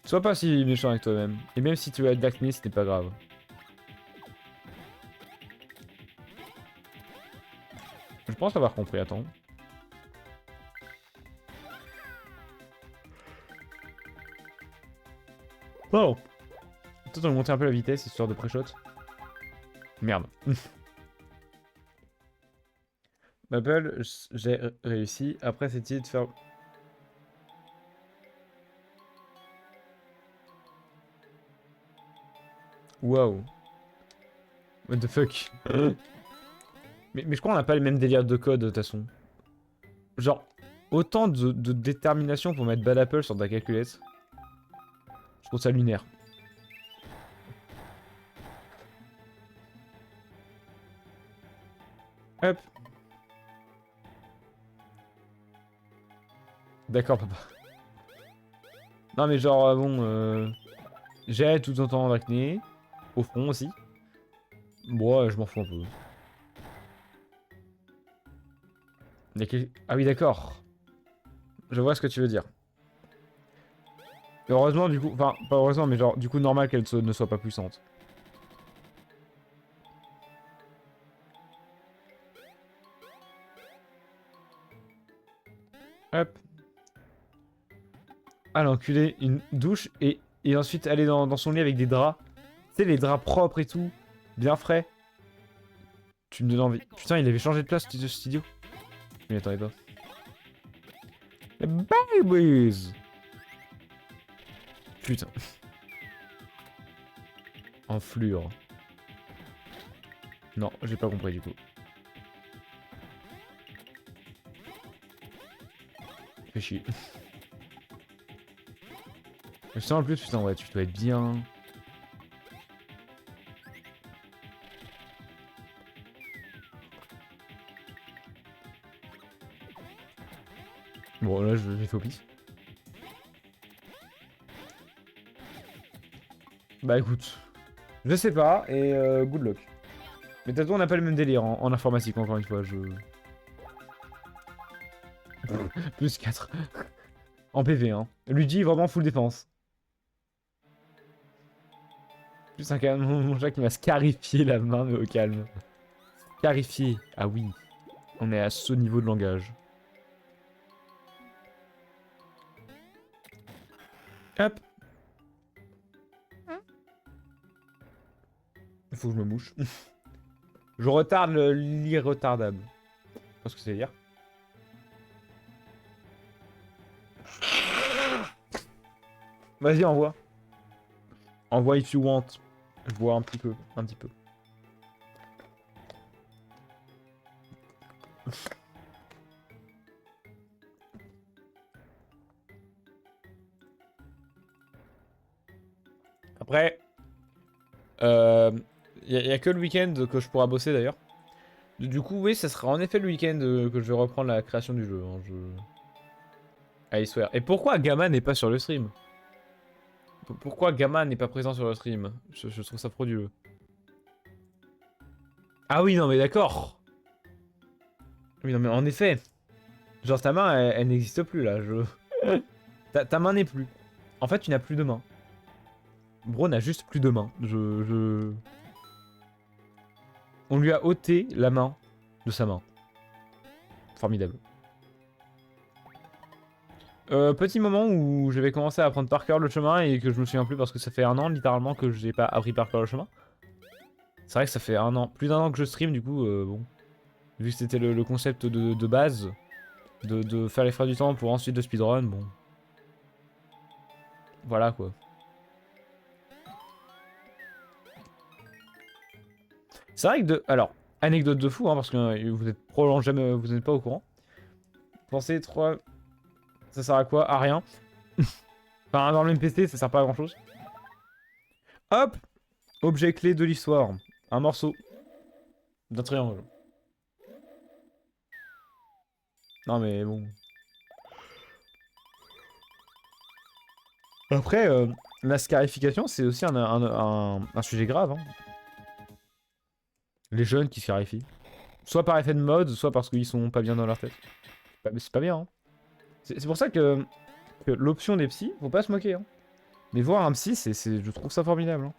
Sois pas si méchant avec toi-même. Et même si tu as d'acné, ce n'est pas grave. Je pense avoir compris, attends. Wow. Peut-être on va monter un peu la vitesse, histoire de pré-shot. Merde. Maple, j'ai réussi. Après, c'est-il de faire... Waouh. What the fuck. mais je crois qu'on n'a pas les mêmes délires de code, de toute façon. Genre, autant de détermination pour mettre bad apple sur ta calculette. Je trouve ça lunaire. Hop. D'accord, papa. Non, mais genre, bon... J'ai tout en temps d'acné. Au front aussi. Bon, ouais, je m'en fous un peu. Ah oui, d'accord. Je vois ce que tu veux dire. Heureusement, du coup... Enfin, pas heureusement, mais genre, du coup, normal qu'elle ne soit pas puissante. Hop. Ah, l'enculé. Une douche et ensuite aller dans son lit avec des draps. Tu sais, les draps propres et tout. Bien frais. Tu me donnes envie. Putain, il avait changé de place, ce studio. Je m'y attendais pas. Les babies. Putain. Enflure. Non, j'ai pas compris du coup. Fais chier. Mais ça en plus, putain, ouais, tu dois être bien. Bon, là, j'ai fait au pif. Bah écoute, je sais pas, et good luck. Mais t'as tout, on n'a pas le même délire en informatique, encore une fois, je... Plus 4. En PV, hein. Luigi, vraiment full défense. Plus un calme, mon chat qui m'a scarifié la main, mais au calme. Scarifié, ah oui. On est à ce niveau de langage. Hop. Il faut que je me mouche. Je retarde l'irretardable. Parce que c'est dire. Vas-y, envoie. Envoie if you want. Je vois un petit peu. Un petit peu. Après, y a que le week-end que je pourrai bosser d'ailleurs. Du coup, oui, ça sera en effet le week-end que je vais reprendre la création du jeu. Hein, I swear. Et pourquoi Gamma n'est pas sur le stream? Pourquoi Gamma n'est pas présent sur le stream? Je trouve ça frauduleux. Ah oui, non, mais d'accord. Oui, non, mais en effet. Genre, ta main, elle n'existe plus là. Ta main n'est plus. En fait, tu n'as plus de main. Bro n'a juste plus de main. On lui a ôté la main de sa main. Formidable. Petit moment où je vais commencer à apprendre par cœur le chemin et que je me souviens plus parce que ça fait un an littéralement que j'ai pas appris par cœur le chemin. C'est vrai que ça fait un an, plus d'un an que je stream du coup, bon. Vu que c'était le concept de base, de faire les frais du temps pour ensuite de speedrun, bon. Voilà quoi. C'est vrai que alors, anecdote de fou, hein, parce que vous êtes probablement jamais, vous n'êtes pas au courant. Pensez 3, ça sert à quoi? À rien. Enfin, dans le MPC, ça sert pas à grand chose. Hop! Objet clé de l'histoire. Un morceau d'un triangle. Non mais bon. Après, la scarification, c'est aussi un sujet grave. Hein. Les jeunes qui scarifient. Soit par effet de mode, soit parce qu'ils sont pas bien dans leur tête. Bah, mais c'est pas bien. Hein. C'est pour ça que l'option des psys, faut pas se moquer. Hein. Mais voir un psy, je trouve ça formidable. Hein.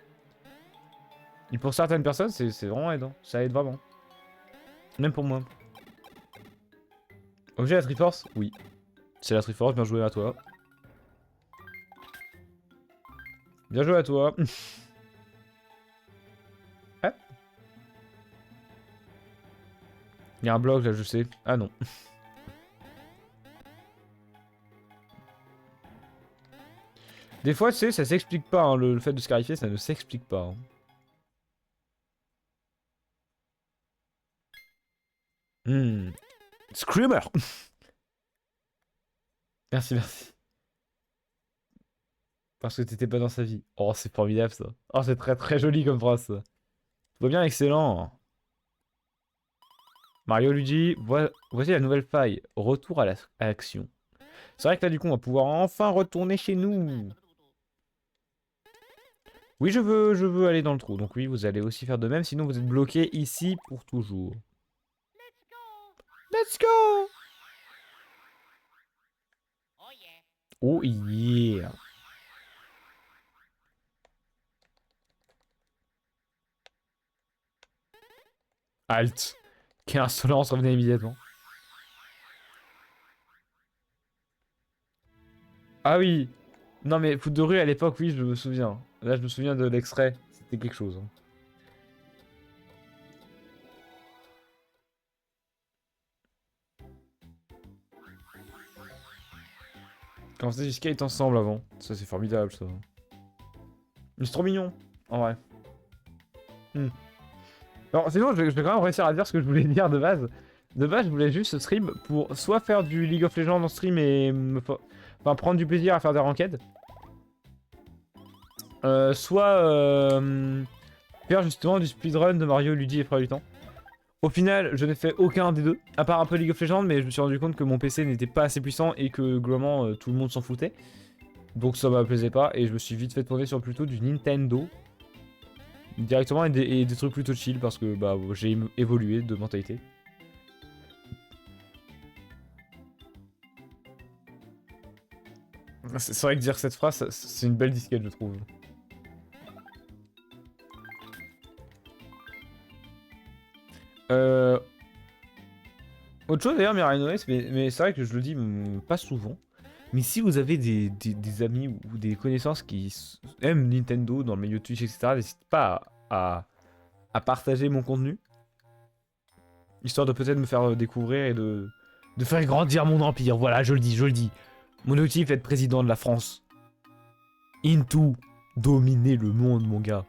Et pour certaines personnes, c'est vraiment aidant. Ça aide vraiment. Même pour moi. Objet la Triforce? Oui. C'est la Triforce, bien joué à toi. Bien joué à toi. Ah. Il y a un bloc là, je sais. Ah non. Des fois, tu sais, ça s'explique pas. Hein, le fait de scarifier, ça ne s'explique pas. Hein. Screamer. Merci, merci. Parce que t'étais pas dans sa vie. Oh, c'est formidable ça. Oh, c'est très très joli comme phrase ça. Tout va bien, excellent. Mario Luigi, voici la nouvelle faille. Retour à l'action. C'est vrai que là, du coup, on va pouvoir enfin retourner chez nous. Oui, je veux aller dans le trou. Donc oui, vous allez aussi faire de même, sinon vous êtes bloqué ici pour toujours. Let's go! Oh yeah! Halt! Quelle insolence, revenez immédiatement. Ah oui! Non mais foot de rue à l'époque, oui, je me souviens. Là, je me souviens de l'extrait. C'était quelque chose. Hein. Quand on faisait du skate ensemble avant. Ça, c'est formidable, ça. Mais c'est trop mignon, en vrai. Hmm. Alors, sinon, je vais quand même réussir à dire ce que je voulais dire de base. De base, je voulais juste stream pour soit faire du League of Legends en stream et enfin, prendre du plaisir à faire des ranked. Soit faire justement du speedrun de Mario, Luigi et Frère du Temps. Au final, je n'ai fait aucun des deux, à part un peu League of Legends, mais je me suis rendu compte que mon PC n'était pas assez puissant et que globalement tout le monde s'en foutait. Donc ça me plaisait pas et je me suis vite fait tourner sur plutôt du Nintendo directement et des trucs plutôt chill parce que bah j'ai évolué de mentalité. C'est vrai que dire cette phrase, c'est une belle disquette, je trouve. Autre chose d'ailleurs, Miranoes, mais c'est vrai que je le dis pas souvent. Mais si vous avez des amis ou des connaissances qui aiment Nintendo dans le milieu Twitch, etc., n'hésitez pas à partager mon contenu. Histoire de peut-être me faire découvrir et de faire grandir mon empire. Voilà, je le dis, je le dis. Mon objectif est être président de la France. Into dominer le monde, mon gars.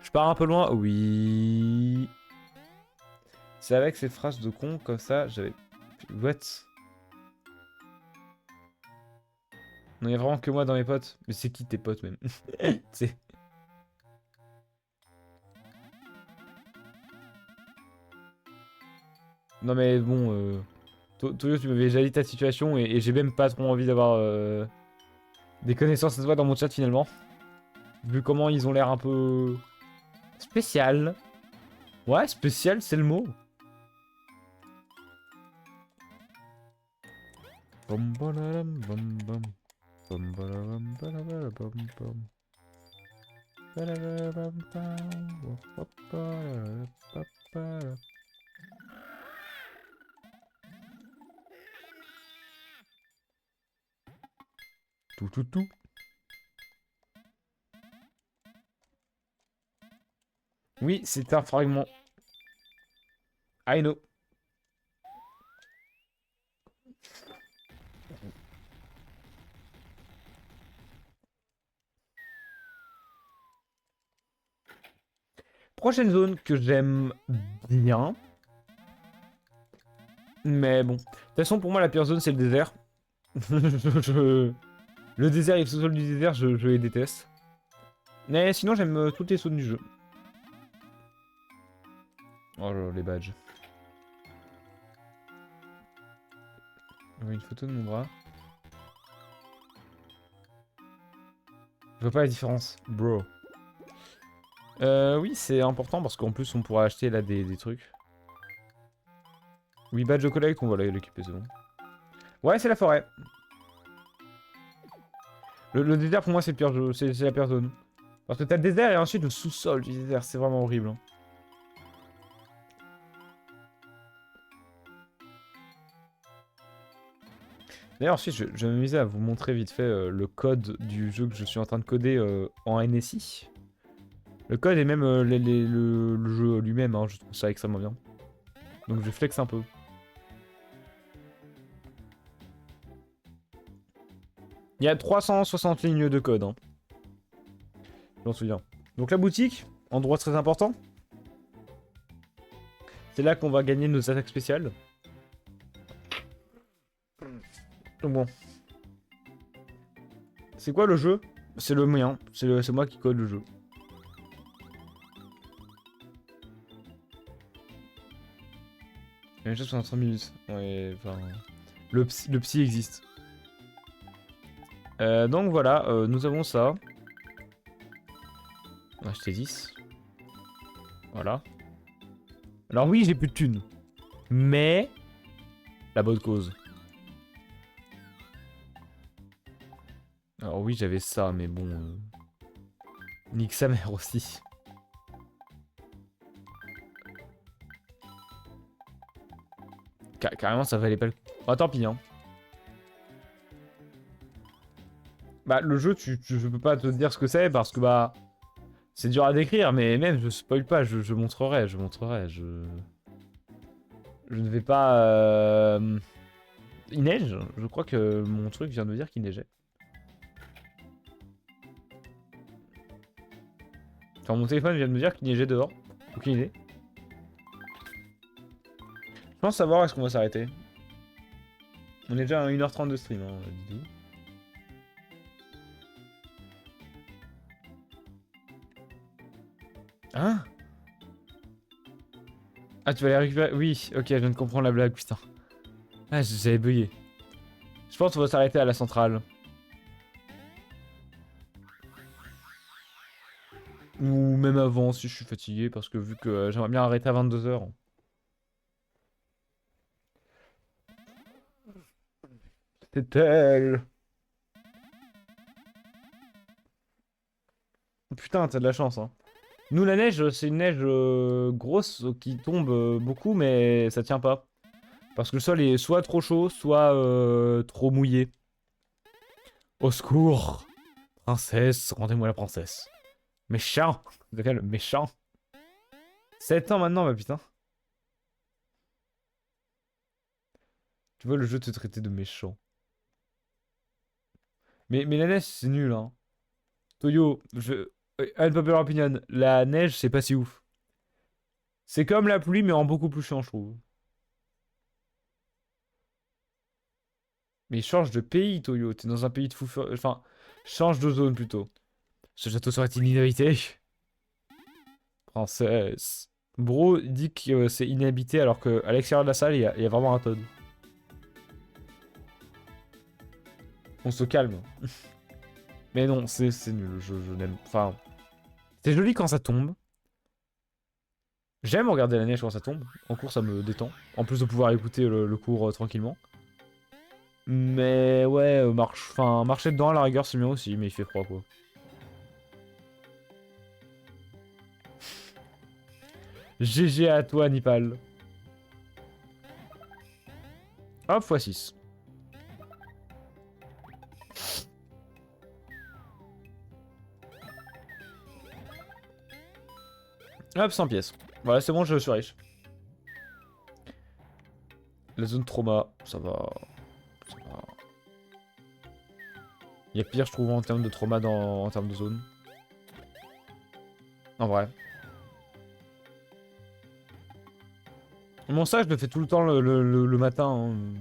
Je pars un peu loin, oui. C'est avec cette phrase de con comme ça, j'avais. What? Non, il y a vraiment que moi dans mes potes. Mais c'est qui tes potes même? C'est. Non mais bon, Toyo, tu m'avais déjà dit ta situation et j'ai même pas trop envie d'avoir des connaissances à toi dans mon chat finalement. Vu comment ils ont l'air un peu spécial. Ouais, spécial, c'est le mot. Bom, balaram, bom, bom. Bom, balaram, balabala, bom, bom. Balabala, bom, bom. Hop, balabala, hop, balabala. Tout, tout, tout. Oui, c'est un fragment. I know. Prochaine zone que j'aime bien. Mais bon. De toute façon, pour moi, la pire zone, c'est le désert. Le désert et le sous-sol du désert, je les déteste. Mais sinon, j'aime toutes les zones du jeu. Oh là là, les badges. Une photo de mon bras. Je vois pas la différence, bro. Oui, c'est important parce qu'en plus, on pourra acheter là des trucs. Oui, badge au collect, on va l'équiper, c'est bon. Ouais, c'est la forêt. Le désert, pour moi, c'est la pire zone. Parce que t'as le désert et ensuite le sous-sol du désert, c'est vraiment horrible. Hein. D'ailleurs, ensuite, je vais m'amuser à vous montrer vite fait le code du jeu que je suis en train de coder en NSI. Le code et même le jeu lui-même, hein, je trouve ça extrêmement bien. Donc je flex un peu. Il y a 360 lignes de code, hein. J'en souviens. Donc la boutique, endroit très important. C'est là qu'on va gagner nos attaques spéciales. Donc bon. C'est quoi le jeu? C'est le mien. C'est moi qui code le jeu. Il y a une chose pendant 30 minutes. Ouais, enfin... Le psy existe. Donc voilà, nous avons ça. On va acheter 10. Voilà. Alors oui, j'ai plus de thunes. Mais... La bonne cause. Alors oui, j'avais ça, mais bon... Nique sa mère aussi. Carrément, ça valait pas le coup. Ah, tant pis, hein. Bah, le jeu, je peux pas te dire ce que c'est parce que, bah... C'est dur à décrire, mais même, je spoil pas, je montrerai. Je ne vais pas... Il neige. Je crois que mon truc vient de dire qu'il neigeait. Enfin, mon téléphone vient de me dire qu'il neigeait dehors. Aucune idée. Je pense savoir est-ce qu'on va s'arrêter. On est déjà à 1h30 de stream, hein, dis-nous. Hein? Ah, tu vas les récupérer? Oui, ok, je viens de comprendre la blague, putain. Ah, j'avais bugué. Je pense qu'on va s'arrêter à la centrale. Ou même avant si je suis fatigué, parce que vu que j'aimerais bien arrêter à 22h. C'est elle. Putain, t'as de la chance, hein. Nous, la neige, c'est une neige grosse qui tombe beaucoup, mais ça tient pas. Parce que le sol est soit trop chaud, soit trop mouillé. Au secours! Princesse, rendez-moi la princesse. Méchant! Lequel méchant? 7 ans maintenant, bah putain. Tu vois, le jeu te traitait de méchant. Mais la neige, c'est nul, hein. Toyo, unpopular opinion, la neige, c'est pas si ouf. C'est comme la pluie, mais en beaucoup plus chiant, je trouve. Mais change de pays, Toyo. T'es dans un pays de fou. Enfin, change de zone plutôt. Ce château serait inhabité. Princesse. Bro dit que c'est inhabité alors qu'à l'extérieur de la salle, il y a vraiment un Toad. On se calme. Mais non, c'est nul. Je n'aime. Enfin, c'est joli quand ça tombe. J'aime regarder la neige quand ça tombe. En cours, ça me détend. En plus de pouvoir écouter le cours tranquillement. Mais ouais, enfin, marcher dedans à la rigueur, c'est bien aussi, mais il fait froid quoi. GG à toi, Nipal. Hop, x6. Hop, 100 pièces. Voilà, c'est bon, je suis riche. La zone trauma, ça va. Ça va. Il y a pire, je trouve, en termes de trauma en termes de zone. En vrai. Mon ça, je le fais tout le temps le matin. Hein.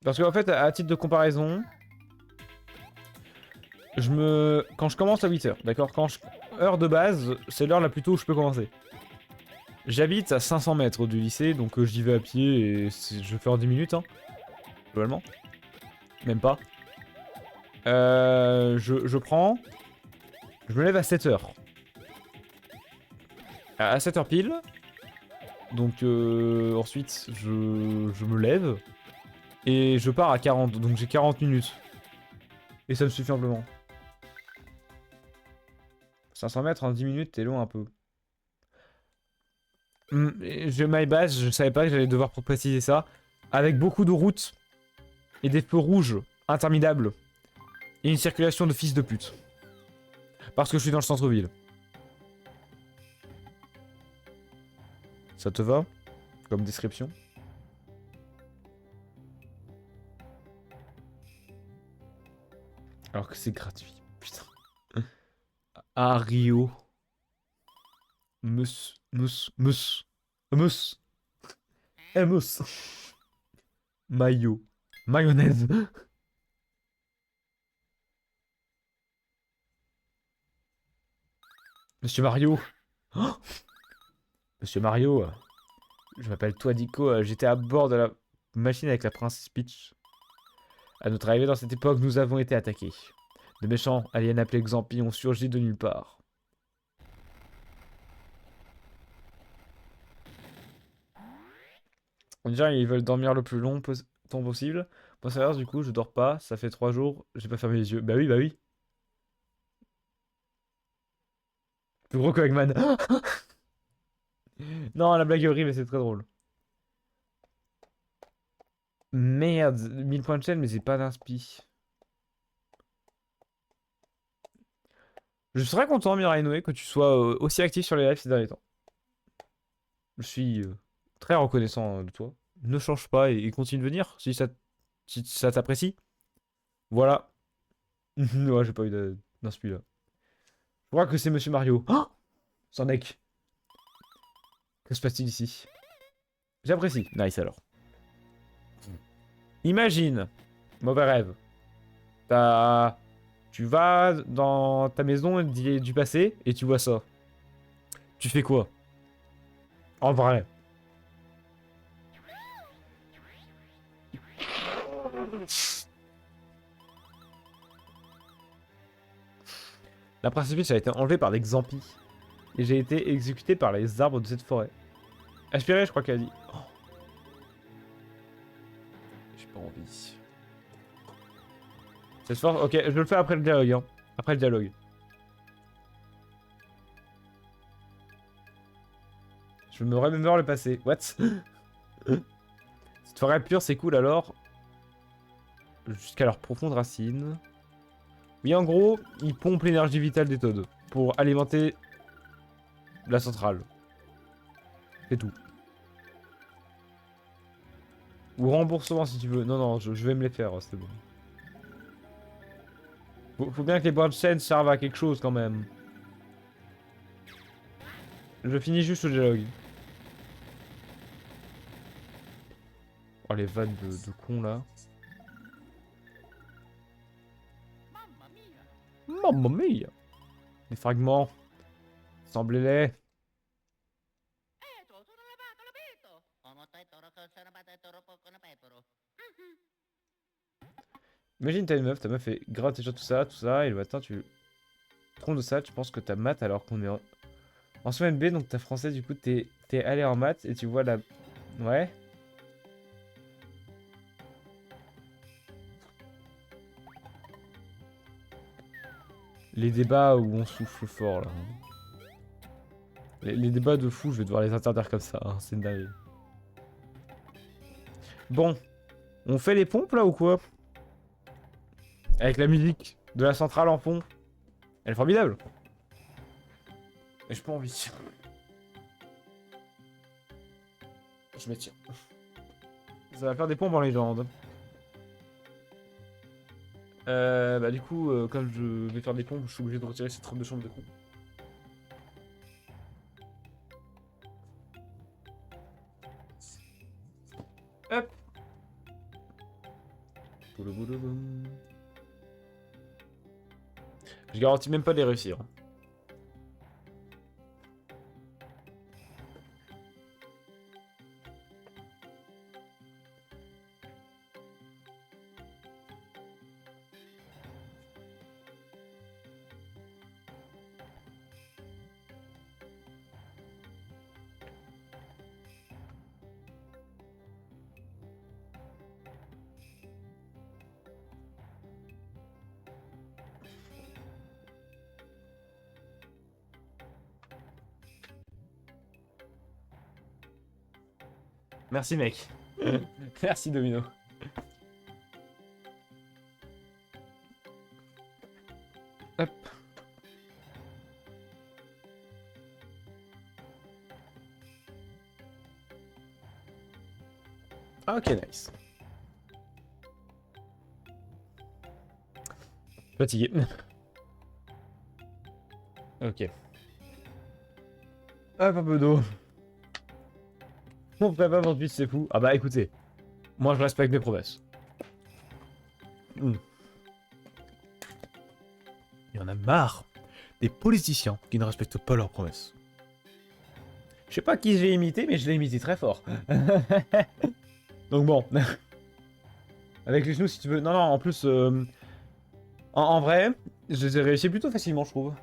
Parce qu'en fait, à titre de comparaison, quand je commence à 8h, d'accord? Heure de base, c'est l'heure la plus tôt où je peux commencer. J'habite à 500 mètres du lycée, donc j'y vais à pied et je fais en 10 minutes, hein. Globalement. Même pas. Je prends... Je me lève à 7h. À 7h pile. Donc ensuite, je me lève. Et je pars à 40, donc j'ai 40 minutes. Et ça me suffit amplement. 500 mètres en 10 minutes, t'es loin un peu. Je my base, je savais pas que j'allais devoir préciser ça. Avec beaucoup de routes et des feux rouges interminables. Et une circulation de fils de pute. Parce que je suis dans le centre-ville. Ça te va? Comme description? Alors que c'est gratuit. Putain. À Rio. Mus. Mayo. Mayonnaise. Monsieur Mario. Oh, Monsieur Mario. Je m'appelle Toadico. J'étais à bord de la machine avec la princesse Peach. À notre arrivée dans cette époque, nous avons été attaqués. De méchants aliens appelés Xampi ont surgi de nulle part. On dirait qu'ils veulent dormir le plus long temps possible. Moi, ça du coup, je dors pas. Ça fait 3 jours. J'ai pas fermé les yeux. Bah oui, bah oui. Plus gros que Eggman. Non, la blague est horrible, mais c'est très drôle. Merde, 1000 points de chaîne, mais j'ai pas d'inspi. Je serais content, Mirai Noé, que tu sois aussi actif sur les lives ces derniers temps. Je suis très reconnaissant de toi. Ne change pas et continue de venir si ça t'apprécie. Voilà. Ouais, j'ai pas eu d'inspi là. Je crois que c'est Monsieur Mario. Oh, sans deck. Que se passe-t-il ici? J'apprécie. Nice alors. Imagine. Mauvais rêve. Tu vas dans ta maison du passé et tu vois ça. Tu fais quoi? En vrai. La précipice a été enlevée par des Xampis. Et j'ai été exécuté par les arbres de cette forêt. Aspiré, je crois qu'elle a dit. Oh. J'ai pas envie. Cette force. Ok, je le fais après le dialogue. Hein. Après le dialogue. Je me remémore le passé. What? Cette forêt pure, c'est cool alors. Jusqu'à leurs profondes racines. Oui, en gros, ils pompent l'énergie vitale des Toads pour alimenter la centrale. C'est tout. Ou remboursement si tu veux. Non, non, je vais me les faire, c'est bon. Faut bien que les points de chaîne servent à quelque chose quand même. Je finis juste le dialogue. Oh, les vannes de cons là. Mamma mia! Les fragments. Semblez-les. Imagine t'as une meuf, ta meuf fait grave déjà tout ça, et le matin tu te trompes de ça, tu penses que t'as maths alors qu'on est en semaine B, donc t'as français, du coup t'es allé en maths et tu vois la... Ouais. Les débats où on souffle fort là. Les débats de fou, je vais devoir les interdire comme ça, hein, c'est dingue. Bon, on fait les pompes là ou quoi? Avec la musique de la centrale en fond. Elle est formidable. Mais j'ai pas envie. Je m'étire. Ça va faire des pompes en légende. Bah du coup, comme je vais faire des pompes, je suis obligé de retirer cette robe de chambre de con. Hop. Je garantis même pas de les réussir. Merci mec. Merci Domino. Hop. Ok, nice. Fatigué. Ok. Hop, un peu d'eau. On ferait pas aujourd'hui, c'est fou. Ah bah écoutez, moi je respecte mes promesses. Il y en a marre des politiciens qui ne respectent pas leurs promesses. Je sais pas qui j'ai imité, mais je l'ai imité très fort. Donc bon. Avec les genoux si tu veux. Non, non, en plus... en vrai, je les ai réussi plutôt facilement, je trouve.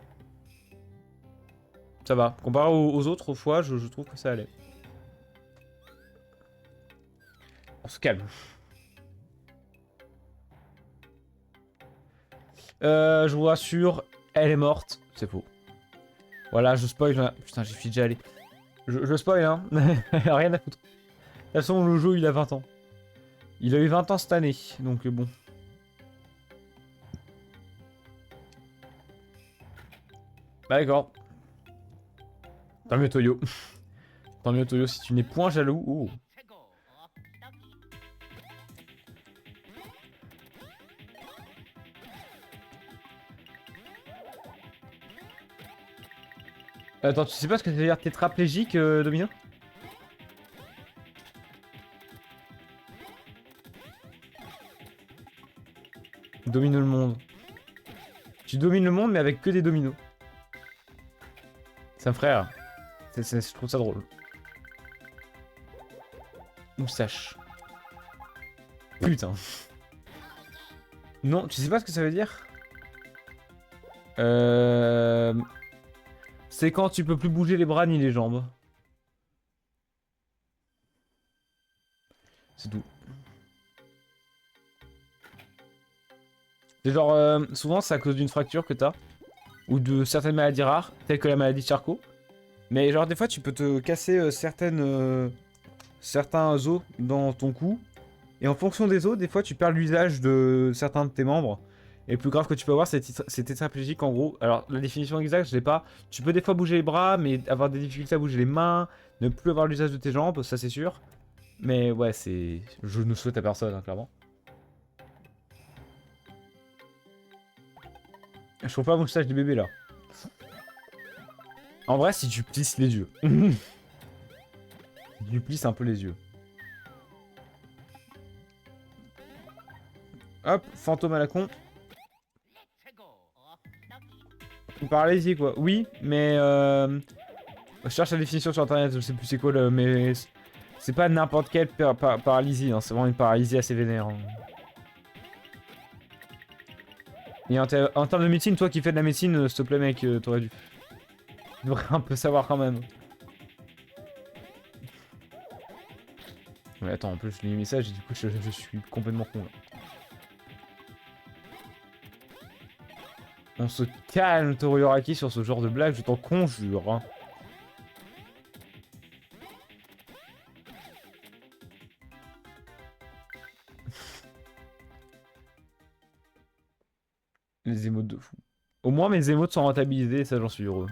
Ça va. Comparé aux autres fois, je trouve que ça allait. On se calme. Je vous rassure, elle est morte. C'est faux. Voilà, je spoil. Hein. Putain, j'y suis déjà allé. Je spoil, hein. Rien à foutre. De toute façon, le jeu, il a 20 ans. Il a eu 20 ans cette année, donc bon. Bah d'accord. Tant mieux Toyo. Tant mieux Toyo si tu n'es point jaloux. Oh. Attends, tu sais pas ce que ça veut dire tétraplégique, Domino? Domine le monde. Tu domines le monde mais avec que des dominos. C'est un frère. Je trouve ça drôle. Moustache. Putain. Non, tu sais pas ce que ça veut dire? C'est quand tu peux plus bouger les bras ni les jambes. C'est tout. C'est genre, souvent c'est à cause d'une fracture que t'as. Ou de certaines maladies rares, telles que la maladie de Charcot. Mais genre des fois tu peux te casser certains os dans ton cou. Et en fonction des os, des fois tu perds l'usage de certains de tes membres. Et le plus grave que tu peux avoir, c'est tétraplégique en gros. Alors la définition exacte, je l'ai pas. Tu peux des fois bouger les bras, mais avoir des difficultés à bouger les mains, ne plus avoir l'usage de tes jambes, ça c'est sûr. Mais ouais, c'est... Je ne souhaite à personne, hein, clairement. Je trouve pas mon moustache du bébé là. En vrai, si tu plisses les yeux. Tu plisses un peu les yeux. Hop, fantôme à la con. Paralysie quoi. Oui, mais je cherche la définition sur internet, je sais plus c'est quoi le... Mais c'est pas n'importe quelle paralysie, hein. C'est vraiment une paralysie assez vénère. Hein. Et en termes de médecine, toi qui fais de la médecine, s'il te plaît mec, t'aurais dû... Tu devrais un peu savoir quand même. Mais attends, en plus je lis le message et du coup je suis complètement con là. On se calme Torioraki sur ce genre de blague, je t'en conjure. Hein. Les émotes de fou. Au moins mes émotes sont rentabilisées, ça j'en suis heureux.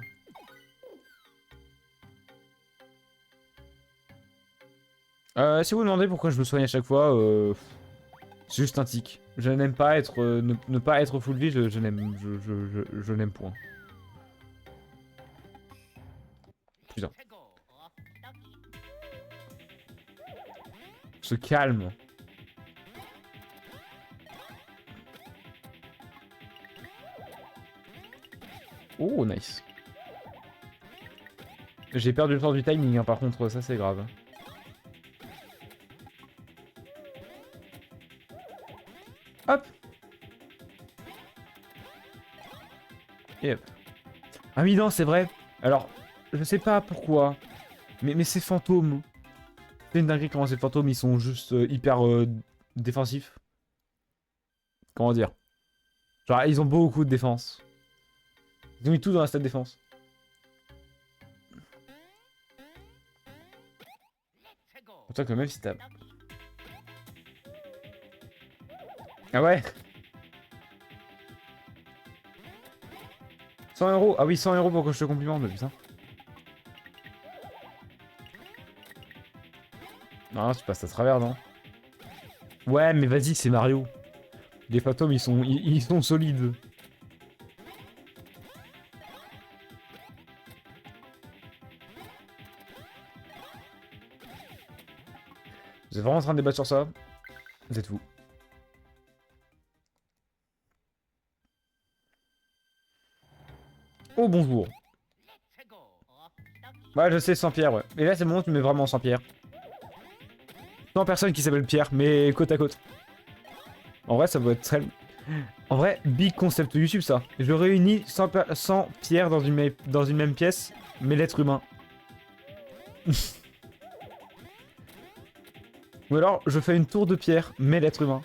Si vous vous demandez pourquoi je me soigne à chaque fois, c'est juste un tic. Je n'aime pas être... ne pas être full vie, je n'aime... Je n'aime point. Putain. Se calme. Oh, nice. J'ai perdu le sens du timing, hein, par contre, ça c'est grave. Hop. Et hop. Ah oui, non, c'est vrai. Alors, je sais pas pourquoi, mais ces fantômes... C'est une dinguerie comment ces fantômes, ils sont juste hyper défensifs. Comment dire? Genre, ils ont beaucoup de défense. Ils ont mis tout dans la stat défense. Autant que même si t'as... Ah ouais 100 €. Ah oui, 100 € pour que je te complimente, mais putain. Non, tu passes à travers, non? Ouais, mais vas-y, c'est Mario. Les fantômes, ils sont solides. Vous êtes vraiment en train de débattre sur ça? Vous êtes fous. Oh, bonjour. Ouais, je sais, sans Pierre, ouais. Et là, c'est le moment où tu mets vraiment sans Pierre. Non, personne qui s'appelle Pierre, mais côte à côte. En vrai, ça va être très... En vrai, big concept YouTube, ça. Je réunis 100 pierres dans une même pièce, mais l'être humain. Ou alors, je fais une tour de pierre, mais l'être humain.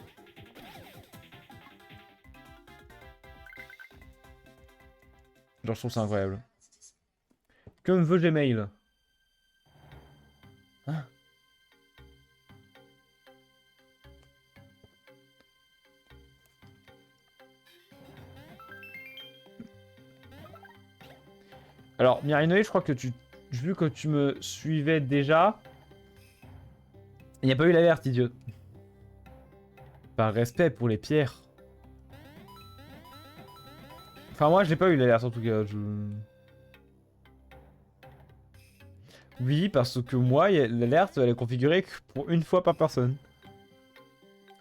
Genre, je trouve ça incroyable. Que me veut Gmail? Hein? Alors, Mirinoé, je crois que vu que tu me suivais déjà, il n'y a pas eu l'alerte, idiot. Par respect pour les pierres. Enfin, moi, j'ai pas eu l'alerte, en tout cas. Oui, parce que moi, l'alerte, elle est configurée que pour une fois par personne.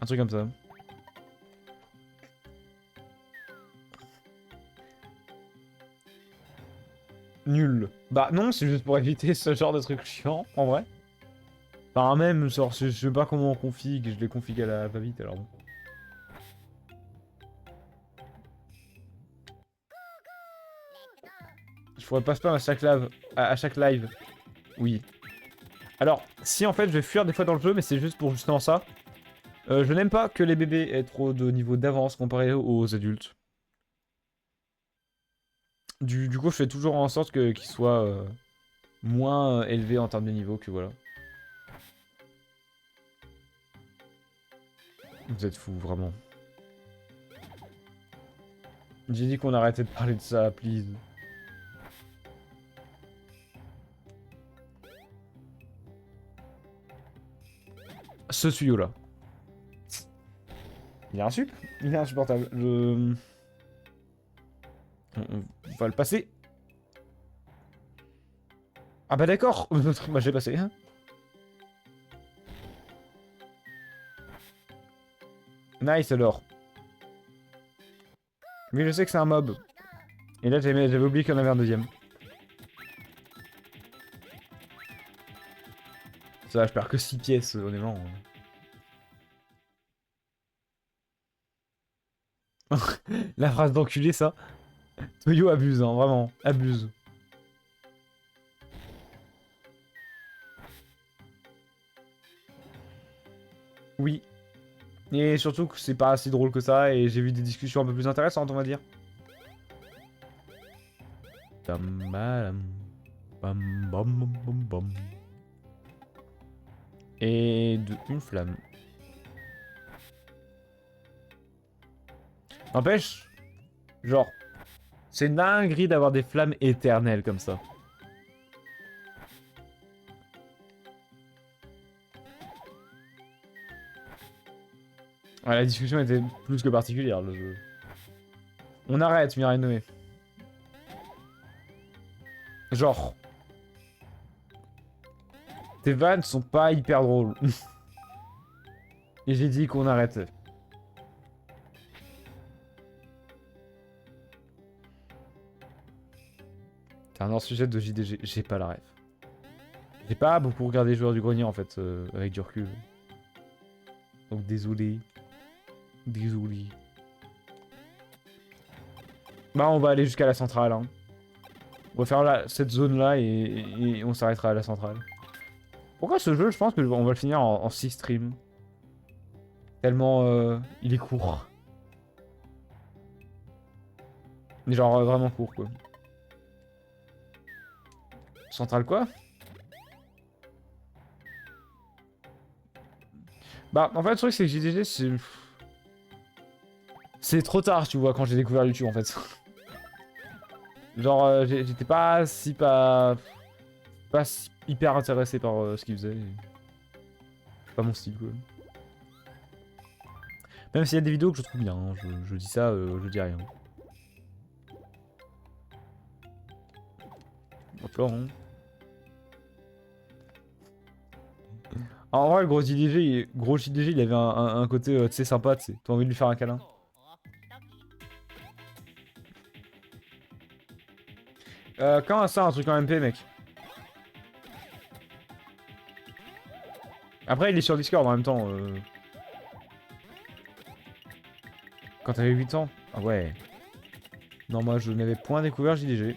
Un truc comme ça. Nul. Bah non, c'est juste pour éviter ce genre de truc chiant, en vrai. Enfin, même, genre, je sais pas comment on config, je les config à la va-vite, alors bon. Je pourrais pas spam à chaque live. Oui. Alors, si en fait, je vais fuir des fois dans le jeu, mais c'est juste pour justement ça. Je n'aime pas que les bébés aient trop de niveau d'avance comparé aux adultes. Du coup, je fais toujours en sorte qu'ils soient moins élevés en termes de niveau que voilà. Vous êtes fous, vraiment. J'ai dit qu'on arrêtait de parler de ça, please. Ce tuyau-là. Il est il est insupportable. On va le passer. Ah bah d'accord. Bah j'ai passé. Hein. Nice alors. Mais je sais que c'est un mob. Et là j'avais oublié qu'il y en avait un deuxième. Ça va, je perds que 6 pièces, honnêtement. La phrase d'enculé, ça. Toyo abuse, hein, vraiment. Abuse. Oui. Et surtout que c'est pas si drôle que ça, et j'ai vu des discussions un peu plus intéressantes, on va dire. Bam, bam, bam, bam, bam, bam. Et une flamme. N'empêche, genre, c'est une dinguerie d'avoir des flammes éternelles comme ça. Ouais, la discussion était plus que particulière, le jeu. On arrête, Mirai Noé. Genre, tes vannes sont pas hyper drôles. Et j'ai dit qu'on arrêtait. T'es un hors-sujet de JDG, j'ai pas la ref. J'ai pas beaucoup regardé les joueurs du grenier en fait, avec du recul. Donc désolé. Désolé. Bah on va aller jusqu'à la centrale. Hein. On va faire cette zone là et on s'arrêtera à la centrale. Pourquoi ce jeu, je pense qu'on va le finir en 6 streams. Tellement il est court. Mais genre vraiment court quoi. Centrale quoi? Bah en fait le truc c'est que JDG c'est... C'est trop tard tu vois quand j'ai découvert YouTube en fait. Genre j'étais pas si hyper intéressé par ce qu'il faisait. C'est pas mon style quoi. Même s'il y a des vidéos que je trouve bien, hein, je dis ça, je dis rien. D'accord, hein. En vrai, le gros JDG, il avait un côté, tu sais, sympa, tu sais. T'as envie de lui faire un câlin. Quand ça, un truc en MP, mec. Après, il est sur Discord en même temps. Quand t'avais 8 ans. Ah ouais. Non, moi, je n'avais point découvert JDG.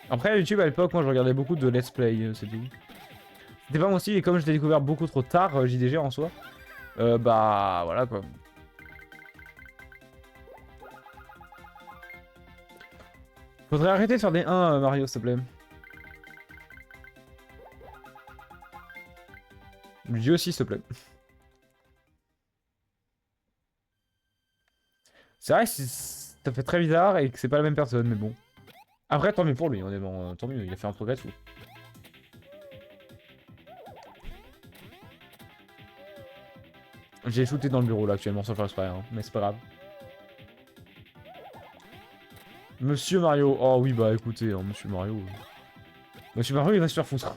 Après, YouTube, à l'époque, moi, je regardais beaucoup de let's play, c'est tout. C'était pas mon style, et comme je l'ai découvert beaucoup trop tard, JDG en soi, bah, voilà, quoi. Faudrait arrêter de faire des 1, Mario, s'il te plaît. Lui aussi, s'il te plaît. C'est vrai que ça fait très bizarre et que c'est pas la même personne, mais bon. Après, tant mieux pour lui, honnêtement. Tant mieux, il a fait un progrès fou. J'ai shooté dans le bureau là actuellement sans faire exprès, hein, mais c'est pas grave. Monsieur Mario. Oh oui, bah écoutez, hein, Monsieur Mario. Monsieur Mario, il va se faire foutre.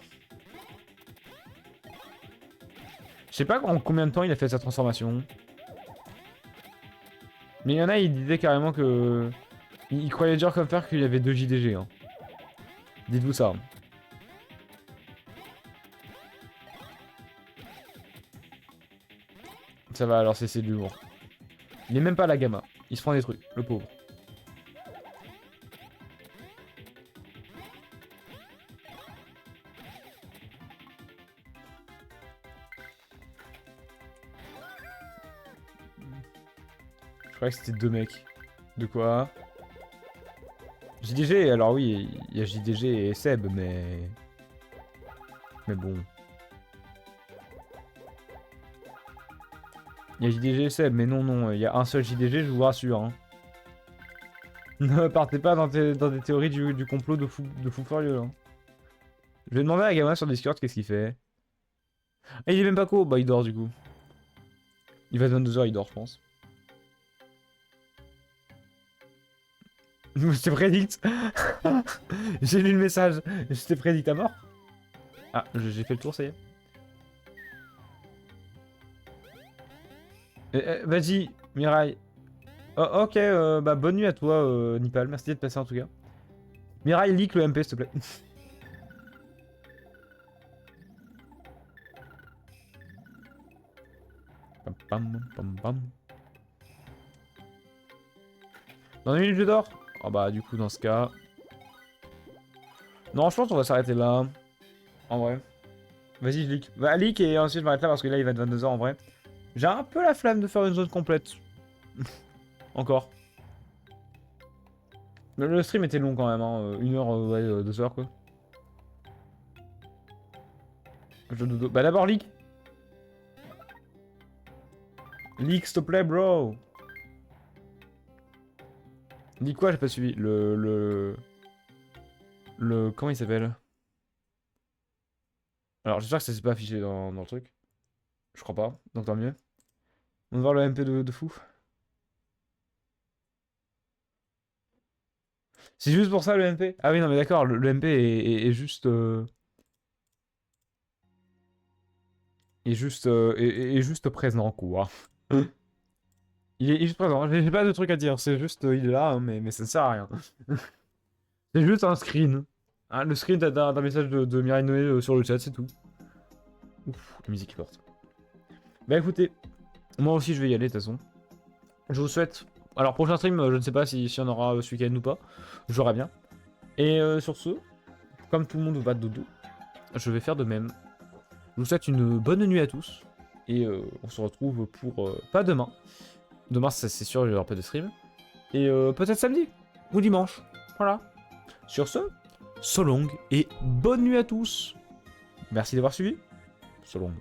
Je sais pas en combien de temps il a fait sa transformation. Mais il y en a, ils disaient carrément que... Ils croyaient dur comme fer qu'il y avait 2 JDG. Hein. Dites-vous ça. Ça va, alors c'est de l'humour. Il est même pas à la gamma. Il se prend des trucs, le pauvre. Je croyais que c'était 2 mecs. De quoi? JDG, alors oui, il y a JDG et Seb, mais... Mais bon... Il y a JDG et Seb, mais non, il y a un seul JDG, je vous rassure. Hein. Ne partez pas dans des théories du complot de fou furieux. Hein. Je vais demander à Gamma sur Discord qu'est-ce qu'il fait. Ah, il est même pas co, bah il dort du coup. Il va à 22h, il dort, je pense. Je t'ai prédit. J'ai lu le message. Je t'ai prédit à mort. Ah, j'ai fait le tour, ça y est. Vas-y, Mirai. Oh, ok, bah bonne nuit à toi, Nipal. Merci d'être passé en tout cas. Mirai, leak le MP, s'il te plaît. Pam, pam, pam, pam. Dans une minute, je dors. Oh bah, du coup, dans ce cas... Non, je pense qu'on va s'arrêter là. En vrai. Vas-y, je leak. Bah, leak et ensuite je m'arrête là parce que là, il va être 22h en vrai. J'ai un peu la flemme de faire une zone complète. Encore. Le stream était long quand même, hein. 1h, ouais, 2h quoi. Je dodo. Bah d'abord leak. Leak, s'il te plaît, bro. Leak quoi, j'ai pas suivi. Comment il s'appelle? Alors j'espère que ça s'est pas affiché dans le truc. Je crois pas, donc tant mieux. On va voir le MP de fou. C'est juste pour ça le MP? Ah oui, non mais d'accord, le MP est juste... est juste présent, quoi. Il est juste présent, j'ai pas de truc à dire, c'est juste, il est là, hein, mais ça ne sert à rien. C'est juste un screen. Hein, le screen d'un message de Mirai Noé sur le chat, c'est tout. Ouf, la musique qui porte. Bah écoutez, moi aussi je vais y aller de toute façon. Je vous souhaite... Alors prochain stream, je ne sais pas si y en aura ce week-end ou pas. Je verrai bien. Et sur ce, comme tout le monde va de dodo, je vais faire de même. Je vous souhaite une bonne nuit à tous. Et on se retrouve pour... pas demain. Demain, c'est sûr, il n'y aura pas de stream. Et peut-être samedi ou dimanche. Voilà. Sur ce, so long et bonne nuit à tous. Merci d'avoir suivi. So long.